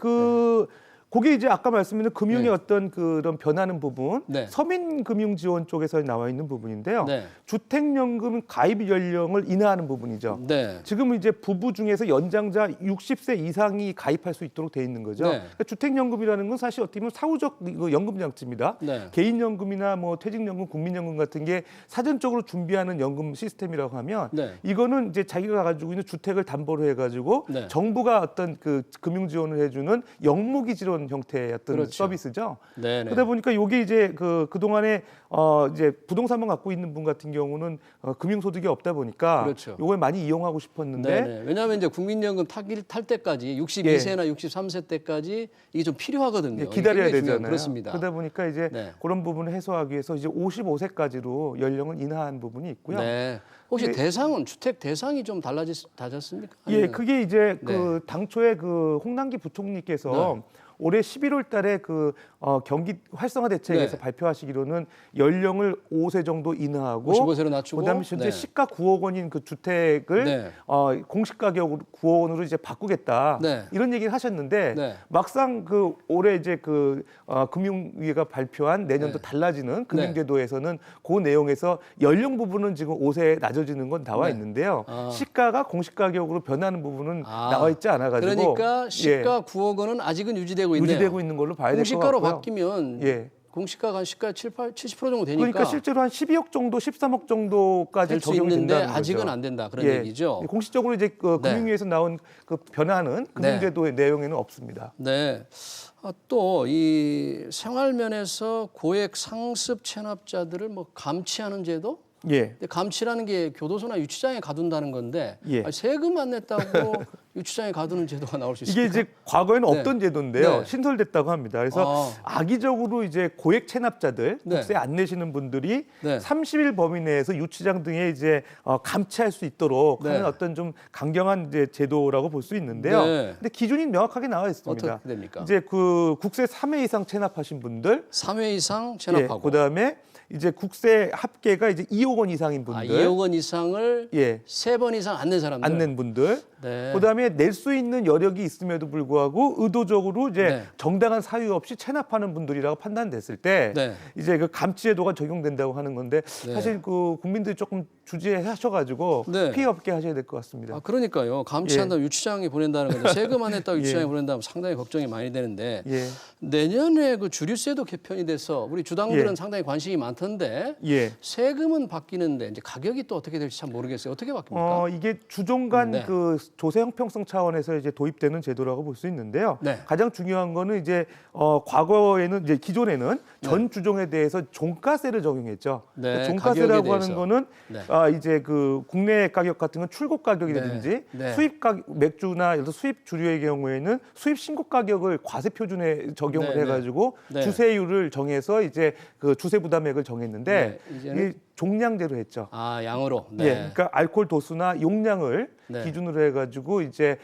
그게 이제 아까 말씀드린 금융의 네. 어떤 그런 변하는 부분, 네. 서민금융지원 쪽에서 나와 있는 부분인데요. 네. 주택연금 가입 연령을 인하하는 부분이죠. 네. 지금 이제 부부 중에서 연장자 60세 이상이 가입할 수 있도록 돼 있는 거죠. 네. 그러니까 주택연금이라는 건 사실 어떻게 보면 사후적 연금 장치입니다. 네. 개인연금이나 뭐 퇴직연금, 국민연금 같은 게 사전적으로 준비하는 연금 시스템이라고 하면 네. 이거는 이제 자기가 가지고 있는 주택을 담보로 해가지고 네. 정부가 어떤 그 금융 지원을 해주는 영무기지론 형태의 어떤 그렇죠. 서비스죠. 네, 네. 그러다 보니까 이게 이제 그동안에 이제 부동산만 갖고 있는 분 같은 경우는 금융소득이 없다 보니까 그렇죠. 이걸 많이 이용하고 싶었는데 네. 왜냐하면 이제 국민연금 탈 때까지 62세나 63세 때까지 이게 좀 필요하거든요. 예, 기다려야 이게 굉장히 되잖아요. 그렇습니다. 그러다 보니까 이제 네. 그런 부분을 해소하기 위해서 이제 55세까지로 연령을 인하한 부분이 있고요. 네. 혹시 네. 대상은 주택 대상이 좀 달라졌습니까? 예, 아니면- 그게 이제 네. 그 당초에 그 홍남기 부총리께서 네. 올해 11월 달에 그 경기 활성화 대책에서 네. 발표하시기로는 연령을 5세 정도 인하하고 55세로 낮추고 그다음에 현재 네. 시가 9억 원인 그 주택을 네. 공시 가격으로 9억 원으로 이제 바꾸겠다. 네. 이런 얘기를 하셨는데 네. 막상 그 올해 이제 그 금융위가 발표한 내년도 네. 달라지는 금융제도에서는 그 내용에서 연령 부분은 지금 5세 낮아지는 건 나와 네. 있는데요. 아. 시가가 공시 가격으로 변하는 부분은 아. 나와 있지 않아 가지고 그러니까 시가 9억 원은 아직은 유지되고 있네요. 유지되고 있는 걸로 봐야 될 것 공시가로 같고요. 바뀌면 예. 공시가가 한 시가 70% 정도 되니까 그러니까 실제로 한 12억 정도, 13억 정도까지 될 수 적용이 있는데 된다는 거죠. 아직은 안 된다 그런 예. 얘기죠. 공식적으로 이제 그 네. 금융위에서 나온 그 변화는 금융제도의 내용에는 없습니다. 네. 또 이 생활면에서 고액 상습 체납자들을 뭐 감치하는 제도? 예. 근데 감치라는 게 교도소나 유치장에 가두는 건데 예. 세금 안 냈다고 유치장에 가두는 제도가 나올 수 있습니까? 이게 이제 과거에는 네. 없던 제도인데요. 네. 신설됐다고 합니다. 그래서 악의적으로 이제 고액 체납자들, 네. 국세 안 내시는 분들이 네. 30일 범위 내에서 유치장 등에 이제 감치할 수 있도록 네. 하는 어떤 좀 강경한 이제 제도라고 볼 수 있는데요. 네. 근데 기준이 명확하게 나와 있습니다. 어떻게 됩니까? 이제 그 국세 3회 이상 체납하신 분들, 3회 이상 체납하고 예, 그다음에 이제 국세 합계가 이제 2억 원 이상인 분들, 2억 원 이상을 예. 3번 이상 안 낸 사람들. 안 낸 분들, 네. 그다음에 낼 수 있는 여력이 있음에도 불구하고 의도적으로 이제 네. 정당한 사유 없이 체납하는 분들이라고 판단됐을 때 네. 이제 그 감치제도가 적용된다고 하는 건데 네. 사실 그 국민들이 조금 주지하셔가지고 네. 피해 없게 하셔야 될 것 같습니다. 그러니까요. 감치한다면 유치장에 보낸다는 건데 세금 안 냈다고 유치장에 예. 보낸다면 상당히 걱정이 많이 되는데 예. 내년에 그 주류세도 개편이 돼서 우리 주당들은 예. 상당히 관심이 많던데 예. 세금은 바뀌는데 이제 가격이 또 어떻게 될지 참 모르겠어요. 어떻게 바뀝니까? 이게 주종간 네. 그 조세 형평성 차원에서 이제 도입되는 제도라고 볼 수 있는데요. 네. 가장 중요한 거는 이제 과거에는 이제 기존에는 전 주종에 대해서 종가세를 적용했죠. 네, 그 가격에 종가세라고 대해서. 하는 거는 네. 이제 그 국내 가격 같은 건 출고 가격이라든지 네. 네. 수입 맥주나 예를 들어 수입 주류의 경우에는 수입 신고 가격을 과세 표준에 적용을 네, 해가지고 네. 주세율을 정해서 이제 그 주세 부담액을 정했는데 네, 이제는 이게 종량제로 했죠. 아, 양으로. 네. 예, 그러니까 알코올 도수나 용량을 네. 기준으로 해가지고 이제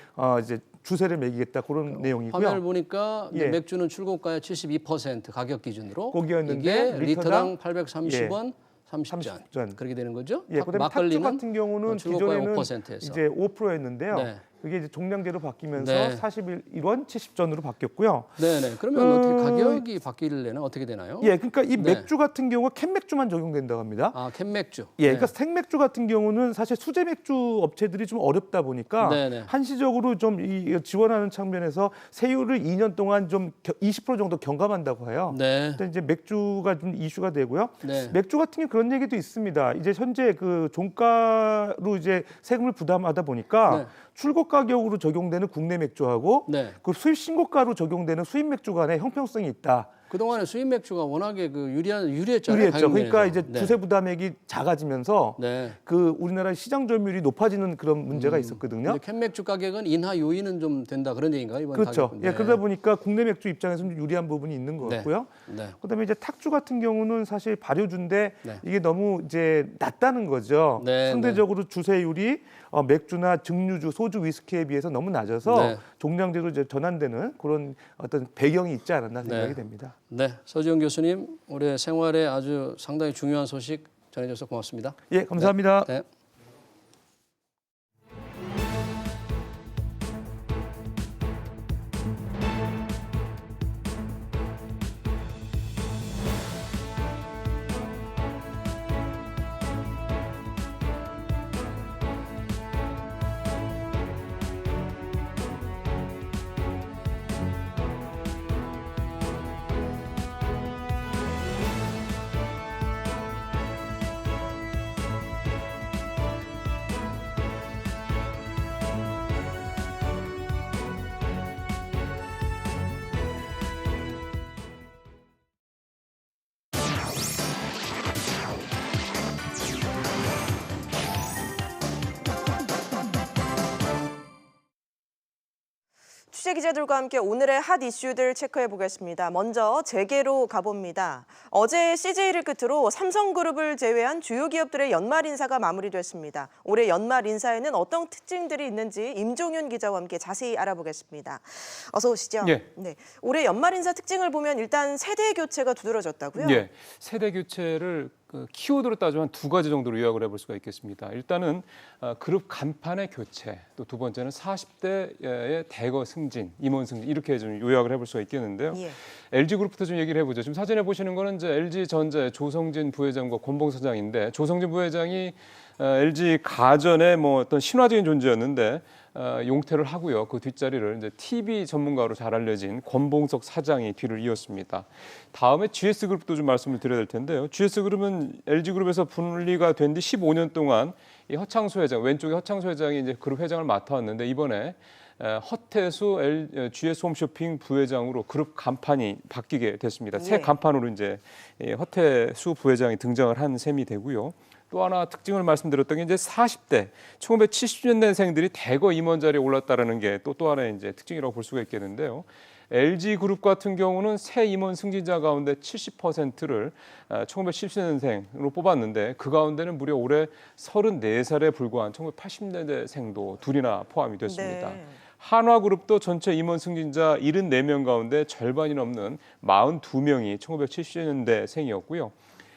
주세를 매기겠다 그런 내용이고요. 화면을 보니까 예. 맥주는 출고가의 72% 가격 기준으로 거기였는데 이게 리터당 리터당 830원 30전 30전. 그렇게 되는 거죠? 예, 그다음에 탁주 막걸리는 같은 경우는 출고가의 기존에는 5%에서 이제 5%였는데요. 네. 그게 이제 종량제로 바뀌면서 네. 41원 70전으로 바뀌었고요. 네네. 그러면 어떻게 가격이 바뀌려면 어떻게 되나요? 예, 그러니까 이 네. 맥주 같은 경우 캔 맥주만 적용된다고 합니다. 아, 캔맥주. 예, 그러니까 생맥주 같은 경우는 사실 수제 맥주 업체들이 좀 어렵다 보니까 네네. 한시적으로 좀 이 지원하는 측면에서 세율을 2년 동안 좀 20% 정도 경감한다고 해요. 네. 근데 이제 맥주가 좀 이슈가 되고요. 네. 맥주 같은 경우 그런 얘기도 있습니다. 이제 현재 그 종가로 이제 세금을 부담하다 보니까 네. 출고 가격으로 적용되는 국내 맥주하고 네. 그 수입 신고가로 적용되는 수입 맥주 간의 형평성이 있다. 그동안에 수입 맥주가 워낙에 그 유리했잖아요. 유리했죠. 가격 그러니까 면에서. 이제 네. 주세 부담액이 작아지면서 네. 그 우리나라 시장 점유율이 높아지는 그런 문제가 있었거든요. 근데 캔맥주 가격은 인하 요인은 좀 된다 그런 얘기인가요? 이번 그렇죠. 가격은? 예, 그러다 보니까 국내 맥주 입장에서는 유리한 부분이 있는 것 네. 같고요. 네. 그다음에 이제 탁주 같은 경우는 사실 발효주인데 네. 이게 너무 이제 낮다는 거죠. 네, 상대적으로 주세율이 맥주나 증류주, 소주, 위스키에 비해서 너무 낮아서 네. 종량제로 이제 전환되는 그런 어떤 배경이 있지 않았나 생각이 네. 됩니다. 네, 서지영 교수님 올해 생활에 아주 상당히 중요한 소식 전해줘서 고맙습니다. 예, 감사합니다. 네. 취재 기자들과 함께 오늘의 핫 이슈들 체크해 보겠습니다. 먼저 재계로 가봅니다. 어제 CJ를 끝으로 삼성그룹을 제외한 주요 기업들의 연말 인사가 마무리됐습니다. 올해 연말 인사에는 어떤 특징들이 있는지 임종윤 기자와 함께 자세히 알아보겠습니다. 어서 오시죠. 예. 네. 올해 연말 인사 특징을 보면 일단 세대 교체가 두드러졌다고요? 예, 세대 교체를 키워드로 따지면 두 가지 정도로 요약을 해볼 수가 있겠습니다. 일단은 그룹 간판의 교체, 또 두 번째는 40대의 대거 승진, 임원 승진 이렇게 좀 요약을 해볼 수가 있겠는데요. 예. LG그룹부터 좀 얘기를 해보죠. 지금 사진에 보시는 거는 이제 LG전자의 조성진 부회장과 권봉 사장인데 조성진 부회장이 LG 가전의 뭐 어떤 신화적인 존재였는데 용퇴를 하고요. 그 뒷자리를 이제 TV 전문가로 잘 알려진 권봉석 사장이 뒤를 이었습니다. 다음에 GS그룹도 좀 말씀을 드려야 될 텐데요. GS그룹은 LG그룹에서 분리가 된 뒤 15년 동안 이 허창수 회장, 왼쪽에 허창수 회장이 이제 그룹 회장을 맡아왔는데 이번에 허태수 GS 홈쇼핑 부회장으로 그룹 간판이 바뀌게 됐습니다. 새 네. 간판으로 이제 허태수 부회장이 등장을 한 셈이 되고요. 또 하나 특징을 말씀드렸던 게 이제 40대 1970년대생들이 대거 임원 자리에 올랐다라는 게 또 하나의 이제 특징이라고 볼 수가 있겠는데요. LG그룹 같은 경우는 새 임원 승진자 가운데 70%를 1970년생으로 뽑았는데 그 가운데는 무려 올해 34살에 불과한 1980년대생도 둘이나 포함이 됐습니다. 네. 한화그룹도 전체 임원 승진자 74명 가운데 절반이 넘는 42명이 1970년대생이었고요.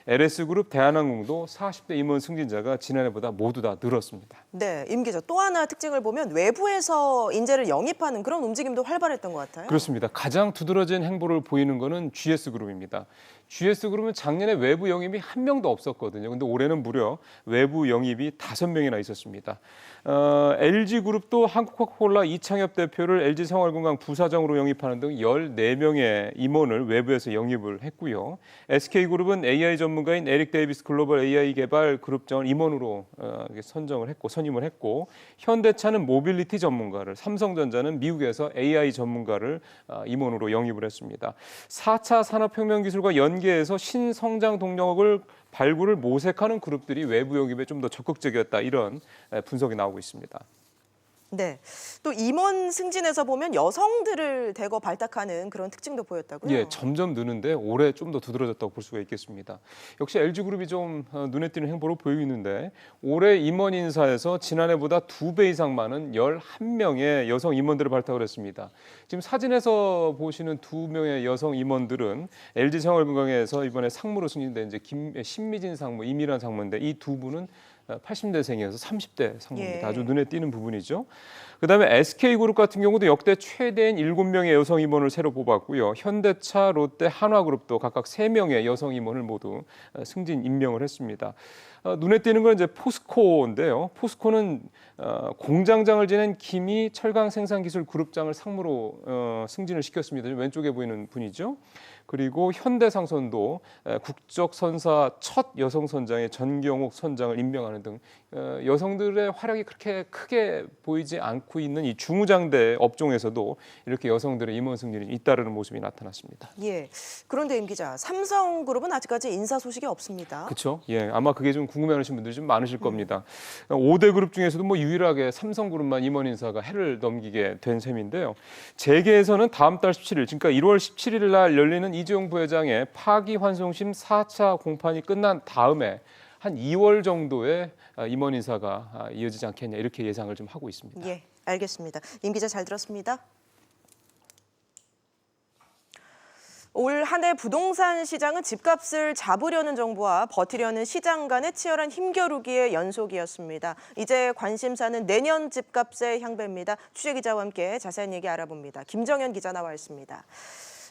LS그룹, 대한항공도 40대 임원 승진자가 지난해보다 모두 다 늘었습니다. 네, 임 기자 또 하나 특징을 보면 외부에서 인재를 영입하는 그런 움직임도 활발했던 것 같아요. 그렇습니다. 가장 두드러진 행보를 보이는 것은 GS그룹입니다. GS그룹은 작년에 외부 영입이 한 명도 없었거든요. 근데 올해는 무려 외부 영입이 5명이나 있었습니다. LG그룹도 한국코카콜라 이창엽 대표를 LG생활건강 부사장으로 영입하는 등 14명의 임원을 외부에서 영입을 했고요. SK그룹은 AI 전문가인 에릭 데이비스 글로벌 AI 개발 그룹장을 임원으로 선임을 했고 현대차는 모빌리티 전문가를, 삼성전자는 미국에서 AI 전문가를 임원으로 영입을 했습니다. 4차 산업혁명 기술과 연계해서 신성장 동력을 발굴을 모색하는 그룹들이 외부 영입에 좀 더 적극적이었다, 이런 분석이 나오고 있습니다. 네. 또 임원 승진에서 보면 여성들을 대거 발탁하는 그런 특징도 보였다고요? 예, 점점 느는데 올해 좀 더 두드러졌다고 볼 수가 있겠습니다. 역시 LG그룹이 좀 눈에 띄는 행보로 보이고 있는데 올해 임원 인사에서 지난해보다 2배 이상 많은 11명의 여성 임원들을 발탁을 했습니다. 지금 사진에서 보시는 2명의 여성 임원들은 LG생활건강에서 이번에 상무로 승진된 이제 신미진 상무, 이미란 상무인데 이 두 분은 80대생이어서 30대 상무입니다. 예. 아주 눈에 띄는 부분이죠. 그다음에 SK그룹 같은 경우도 역대 최대인 7명의 여성 임원을 새로 뽑았고요. 현대차, 롯데, 한화그룹도 각각 3명의 여성 임원을 모두 승진 임명을 했습니다. 눈에 띄는 건 이제 포스코인데요. 포스코는 공장장을 지낸 김희 철강생산기술그룹장을 상무로 승진을 시켰습니다. 왼쪽에 보이는 분이죠. 그리고 현대상선도 국적선사 첫 여성 선장의 전경옥 선장을 임명하는 등 여성들의 활약이 그렇게 크게 보이지 않고 있는 이 중무장대 업종에서도 이렇게 여성들의 임원 승진이 잇따르는 모습이 나타났습니다. 예. 그런데 임 기자, 삼성그룹은 아직까지 인사 소식이 없습니다. 그렇죠. 예, 아마 그게 좀 궁금해하시는 분들이 좀 많으실 겁니다. 5대 그룹 중에서도 뭐 유일하게 삼성그룹만 임원 인사가 해를 넘기게 된 셈인데요. 재계에서는 다음 달 17일, 그러니까 1월 17일 날 열리는 이재용 부회장의 파기환송심 4차 공판이 끝난 다음에 한 2월 정도의 임원 인사가 이어지지 않겠냐, 이렇게 예상을 좀 하고 있습니다. 예, 알겠습니다. 임 기자 잘 들었습니다. 올 한 해 부동산 시장은 집값을 잡으려는 정부와 버티려는 시장 간의 치열한 힘겨루기의 연속이었습니다. 이제 관심사는 내년 집값의 향배입니다. 취재기자와 함께 자세한 얘기 알아봅니다. 김정현 기자 나와 있습니다.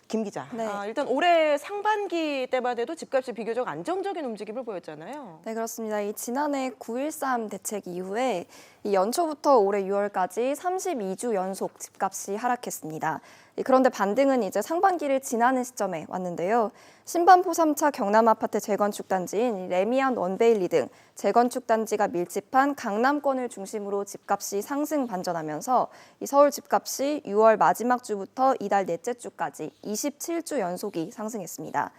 김 기자, 네. 일단 올해 상반기 때만 해도 집값이 비교적 안정적인 움직임을 보였잖아요. 네, 그렇습니다. 이 지난해 9.13 대책 이후에 이 연초부터 올해 6월까지 32주 연속 집값이 하락했습니다. 그런데 반등은 이제 상반기를 지나는 시점에 왔는데요. 신반포 3차 경남 아파트 재건축 단지인 레미안 원베일리 등 재건축 단지가 밀집한 강남권을 중심으로 집값이 상승 반전하면서 이 서울 집값이 6월 마지막 주부터 이달 넷째 주까지 27주 연속이 상승했습니다.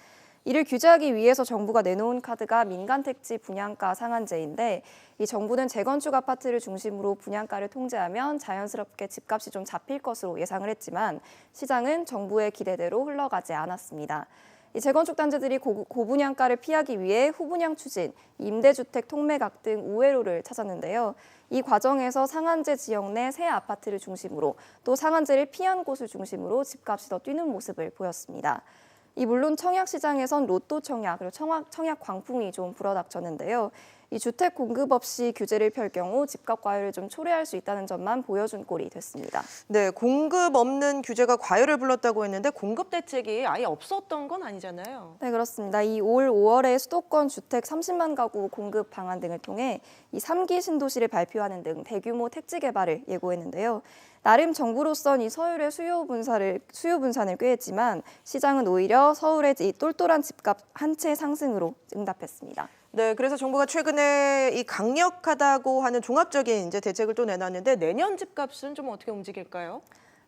이를 규제하기 위해서 정부가 내놓은 카드가 민간택지 분양가 상한제인데 이 정부는 재건축 아파트를 중심으로 분양가를 통제하면 자연스럽게 집값이 좀 잡힐 것으로 예상을 했지만 시장은 정부의 기대대로 흘러가지 않았습니다. 이 재건축 단지들이 고분양가를 피하기 위해 후분양 추진, 임대주택 통매각 등 우회로를 찾았는데요. 이 과정에서 상한제 지역 내 새 아파트를 중심으로 또 상한제를 피한 곳을 중심으로 집값이 더 뛰는 모습을 보였습니다. 물론 청약 시장에선 로또 청약 그리고 청약 광풍이 좀 불어닥쳤는데요. 이 주택 공급 없이 규제를 펼 경우 집값 과열을 좀 초래할 수 있다는 점만 보여준 꼴이 됐습니다. 네, 공급 없는 규제가 과열을 불렀다고 했는데 공급 대책이 아예 없었던 건 아니잖아요. 네, 그렇습니다. 이 올 5월에 수도권 주택 30만 가구 공급 방안 등을 통해 이 3기 신도시를 발표하는 등 대규모 택지 개발을 예고했는데요. 나름 정부로선 이 서울의 수요 분산을 꾀했지만 시장은 오히려 서울의 이 똘똘한 집값 한 채 상승으로 응답했습니다. 네, 그래서 정부가 최근에 이 강력하다고 하는 종합적인 이제 대책을 또 내놨는데 내년 집값은 좀 어떻게 움직일까요?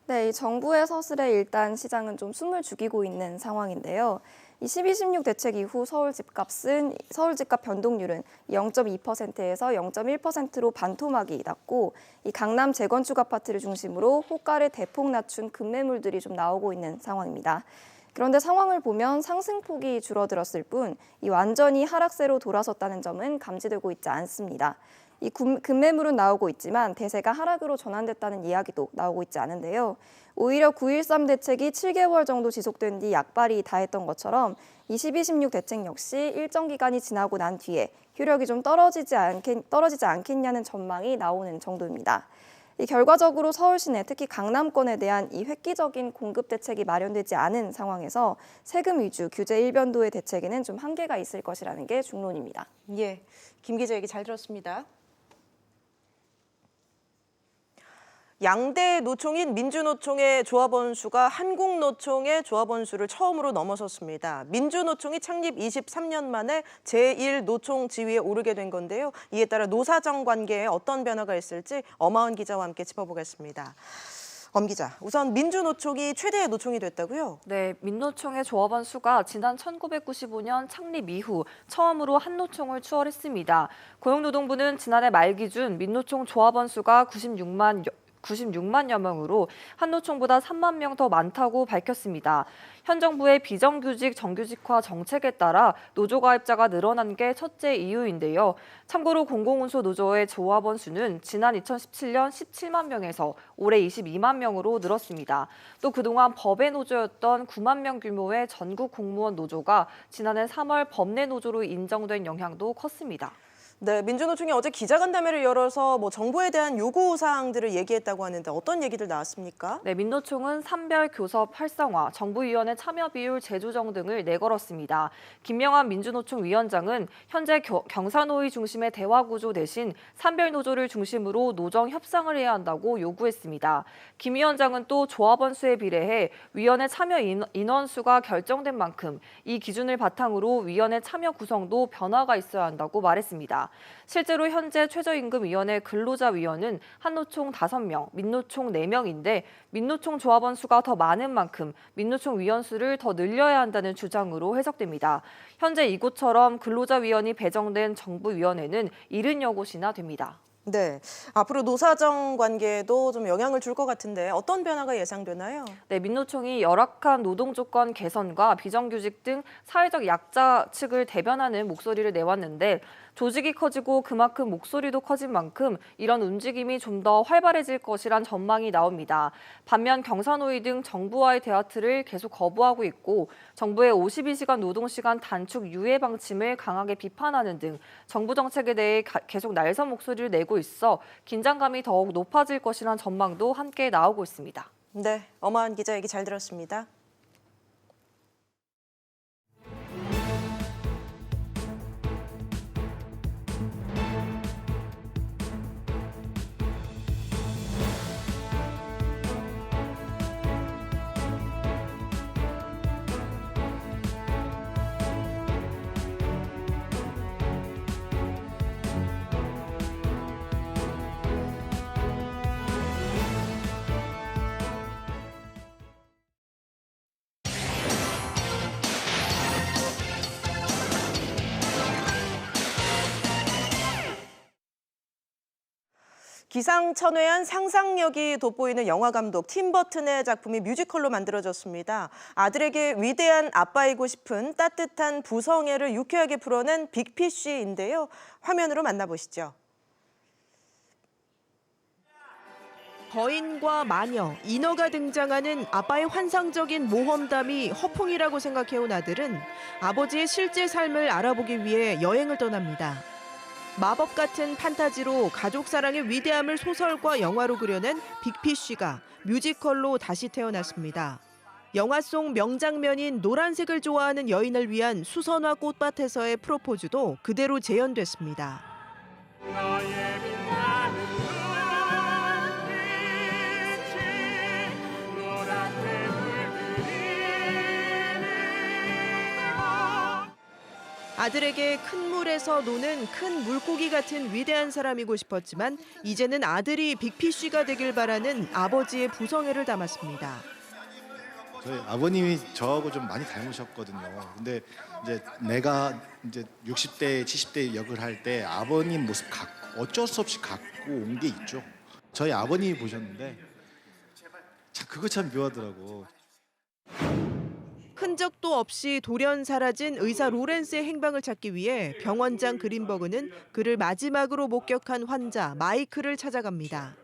네, 이 정부의 서술에 일단 시장은 좀 숨을 죽이고 있는 상황인데요. 이 12.16 대책 이후 서울 집값 변동률은 0.2%에서 0.1%로 반토막이 났고 이 강남 재건축 아파트를 중심으로 호가를 대폭 낮춘 급매물들이 좀 나오고 있는 상황입니다. 그런데 상황을 보면 상승폭이 줄어들었을 뿐 이 완전히 하락세로 돌아섰다는 점은 감지되고 있지 않습니다. 이 급매물은 나오고 있지만 대세가 하락으로 전환됐다는 이야기도 나오고 있지 않은데요. 오히려 9.13 대책이 7개월 정도 지속된 뒤 약발이 다했던 것처럼 이 12.16 대책 역시 일정 기간이 지나고 난 뒤에 효력이 좀 떨어지지 않겠냐는 전망이 나오는 정도입니다. 이 결과적으로 서울 시내 특히 강남권에 대한 이 획기적인 공급 대책이 마련되지 않은 상황에서 세금 위주 규제 일변도의 대책에는 좀 한계가 있을 것이라는 게 중론입니다. 예, 김 기자 얘기 잘 들었습니다. 양대 노총인 민주노총의 조합원 수가 한국노총의 조합원 수를 처음으로 넘어섰습니다. 민주노총이 창립 23년 만에 제1노총 지위에 오르게 된 건데요. 이에 따라 노사정 관계에 어떤 변화가 있을지 엄하은 기자와 함께 짚어보겠습니다. 엄 기자, 우선 민주노총이 최대의 노총이 됐다고요? 네, 민노총의 조합원 수가 지난 1995년 창립 이후 처음으로 한노총을 추월했습니다. 고용노동부는 지난해 말 기준 민노총 조합원 수가 96만여 명으로 한노총보다 3만 명 더 많다고 밝혔습니다. 현 정부의 비정규직 정규직화 정책에 따라 노조 가입자가 늘어난 게 첫째 이유인데요. 참고로 공공운수 노조의 조합원 수는 지난 2017년 17만 명에서 올해 22만 명으로 늘었습니다. 또 그동안 법의 노조였던 9만 명 규모의 전국 공무원 노조가 지난해 3월 법내 노조로 인정된 영향도 컸습니다. 네, 민주노총이 어제 기자간담회를 열어서 정부에 대한 요구 사항들을 얘기했다고 하는데 어떤 얘기들 나왔습니까? 네, 민노총은 산별 교섭 활성화, 정부위원회 참여 비율 재조정 등을 내걸었습니다. 김명환 민주노총 위원장은 현재 경사노위 중심의 대화 구조 대신 산별 노조를 중심으로 노정 협상을 해야 한다고 요구했습니다. 김 위원장은 또 조합원 수에 비례해 위원회 참여 인원 수가 결정된 만큼 이 기준을 바탕으로 위원회 참여 구성도 변화가 있어야 한다고 말했습니다. 실제로 현재 최저임금위원회 근로자위원은 한노총 5명, 민노총 4명인데 민노총 조합원 수가 더 많은 만큼 민노총 위원 수를 더 늘려야 한다는 주장으로 해석됩니다. 현재 이곳처럼 근로자위원이 배정된 정부위원회는 70여 곳이나 됩니다. 네, 앞으로 노사정 관계에도 좀 영향을 줄 것 같은데 어떤 변화가 예상되나요? 네, 민노총이 열악한 노동 조건 개선과 비정규직 등 사회적 약자 측을 대변하는 목소리를 내왔는데 조직이 커지고 그만큼 목소리도 커진 만큼 이런 움직임이 좀 더 활발해질 것이란 전망이 나옵니다. 반면 경사노위 등 정부와의 대화틀을 계속 거부하고 있고 정부의 52시간 노동시간 단축 유예 방침을 강하게 비판하는 등 정부 정책에 대해 계속 날선 목소리를 내고 있어 긴장감이 더욱 높아질 것이란 전망도 함께 나오고 있습니다. 네, 엄하은 기자 얘기 잘 들었습니다. 기상천외한 상상력이 돋보이는 영화감독 팀 버튼의 작품이 뮤지컬로 만들어졌습니다. 아들에게 위대한 아빠이고 싶은 따뜻한 부성애를 유쾌하게 풀어낸 빅피쉬인데요. 화면으로 만나보시죠. 거인과 마녀, 인어가 등장하는 아빠의 환상적인 모험담이 허풍이라고 생각해온 아들은 아버지의 실제 삶을 알아보기 위해 여행을 떠납니다. 마법 같은 판타지로 가족 사랑의 위대함을 소설과 영화로 그려낸 빅피쉬가 뮤지컬로 다시 태어났습니다. 영화 속 명장면인 노란색을 좋아하는 여인을 위한 수선화 꽃밭에서의 프로포즈도 그대로 재현됐습니다. 아들에게 큰 물에서 노는 큰 물고기 같은 위대한 사람이고 싶었지만 이제는 아들이 빅피쉬가 되길 바라는 아버지의 부성애를 담았습니다. 저희 아버님이 저하고 좀 많이 닮으셨거든요. 근데 이제 내가 이제 60대, 70대 역을 할 때 아버님 모습 어쩔 수 없이 갖고 온 게 있죠. 저희 아버님이 보셨는데 참 그거 참 묘하더라고. 흔적도 없이 돌연 사라진 의사 로렌스의 행방을 찾기 위해 병원장 그린버그는 그를 마지막으로 목격한 환자 마이클을 찾아갑니다.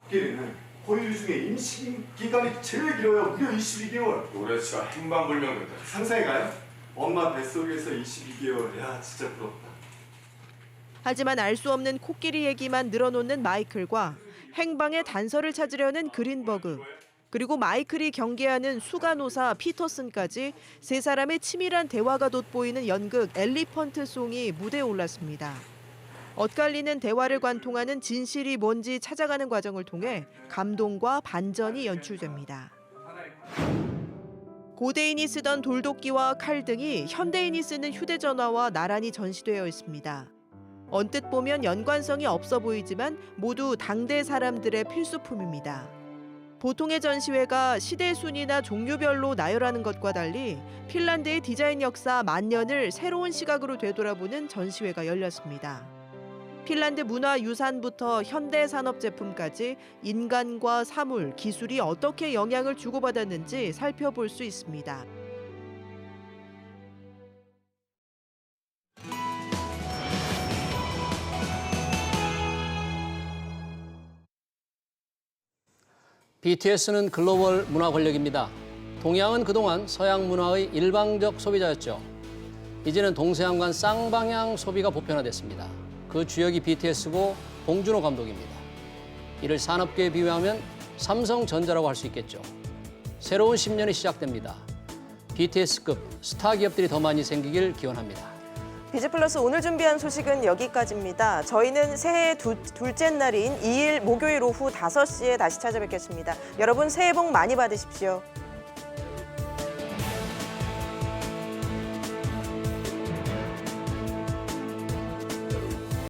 코끼리는 포유 중에 임신 기간이 제일 길어요. 무려 22개월. 로렌스가 행방불명됐다. 상상해가요? 엄마 뱃속에서 22개월. 야, 진짜 부럽다. 하지만 알 수 없는 코끼리 얘기만 늘어놓는 마이클과 행방의 단서를 찾으려는 그린버그. 그리고 마이클이 경계하는 수간호사 피터슨까지 세 사람의 치밀한 대화가 돋보이는 연극 엘리펀트 송이 무대에 올랐습니다. 엇갈리는 대화를 관통하는 진실이 뭔지 찾아가는 과정을 통해 감동과 반전이 연출됩니다. 고대인이 쓰던 돌도끼와 칼 등이 현대인이 쓰는 휴대전화와 나란히 전시되어 있습니다. 언뜻 보면 연관성이 없어 보이지만 모두 당대 사람들의 필수품입니다. 보통의 전시회가 시대 순위나 종류별로 나열하는 것과 달리 핀란드의 디자인 역사 만년을 새로운 시각으로 되돌아보는 전시회가 열렸습니다. 핀란드 문화유산부터 현대 산업 제품까지 인간과 사물, 기술이 어떻게 영향을 주고받았는지 살펴볼 수 있습니다. BTS는 글로벌 문화 권력입니다. 동양은 그동안 서양 문화의 일방적 소비자였죠. 이제는 동서양간 쌍방향 소비가 보편화됐습니다. 그 주역이 BTS고 봉준호 감독입니다. 이를 산업계에 비유하면 삼성전자라고 할 수 있겠죠. 새로운 10년이 시작됩니다. BTS급 스타 기업들이 더 많이 생기길 기원합니다. 비즈플러스 오늘 준비한 소식은 여기까지입니다. 저희는 새해 둘째 날인 2일 목요일 오후 5시에 다시 찾아뵙겠습니다. 여러분 새해 복 많이 받으십시오.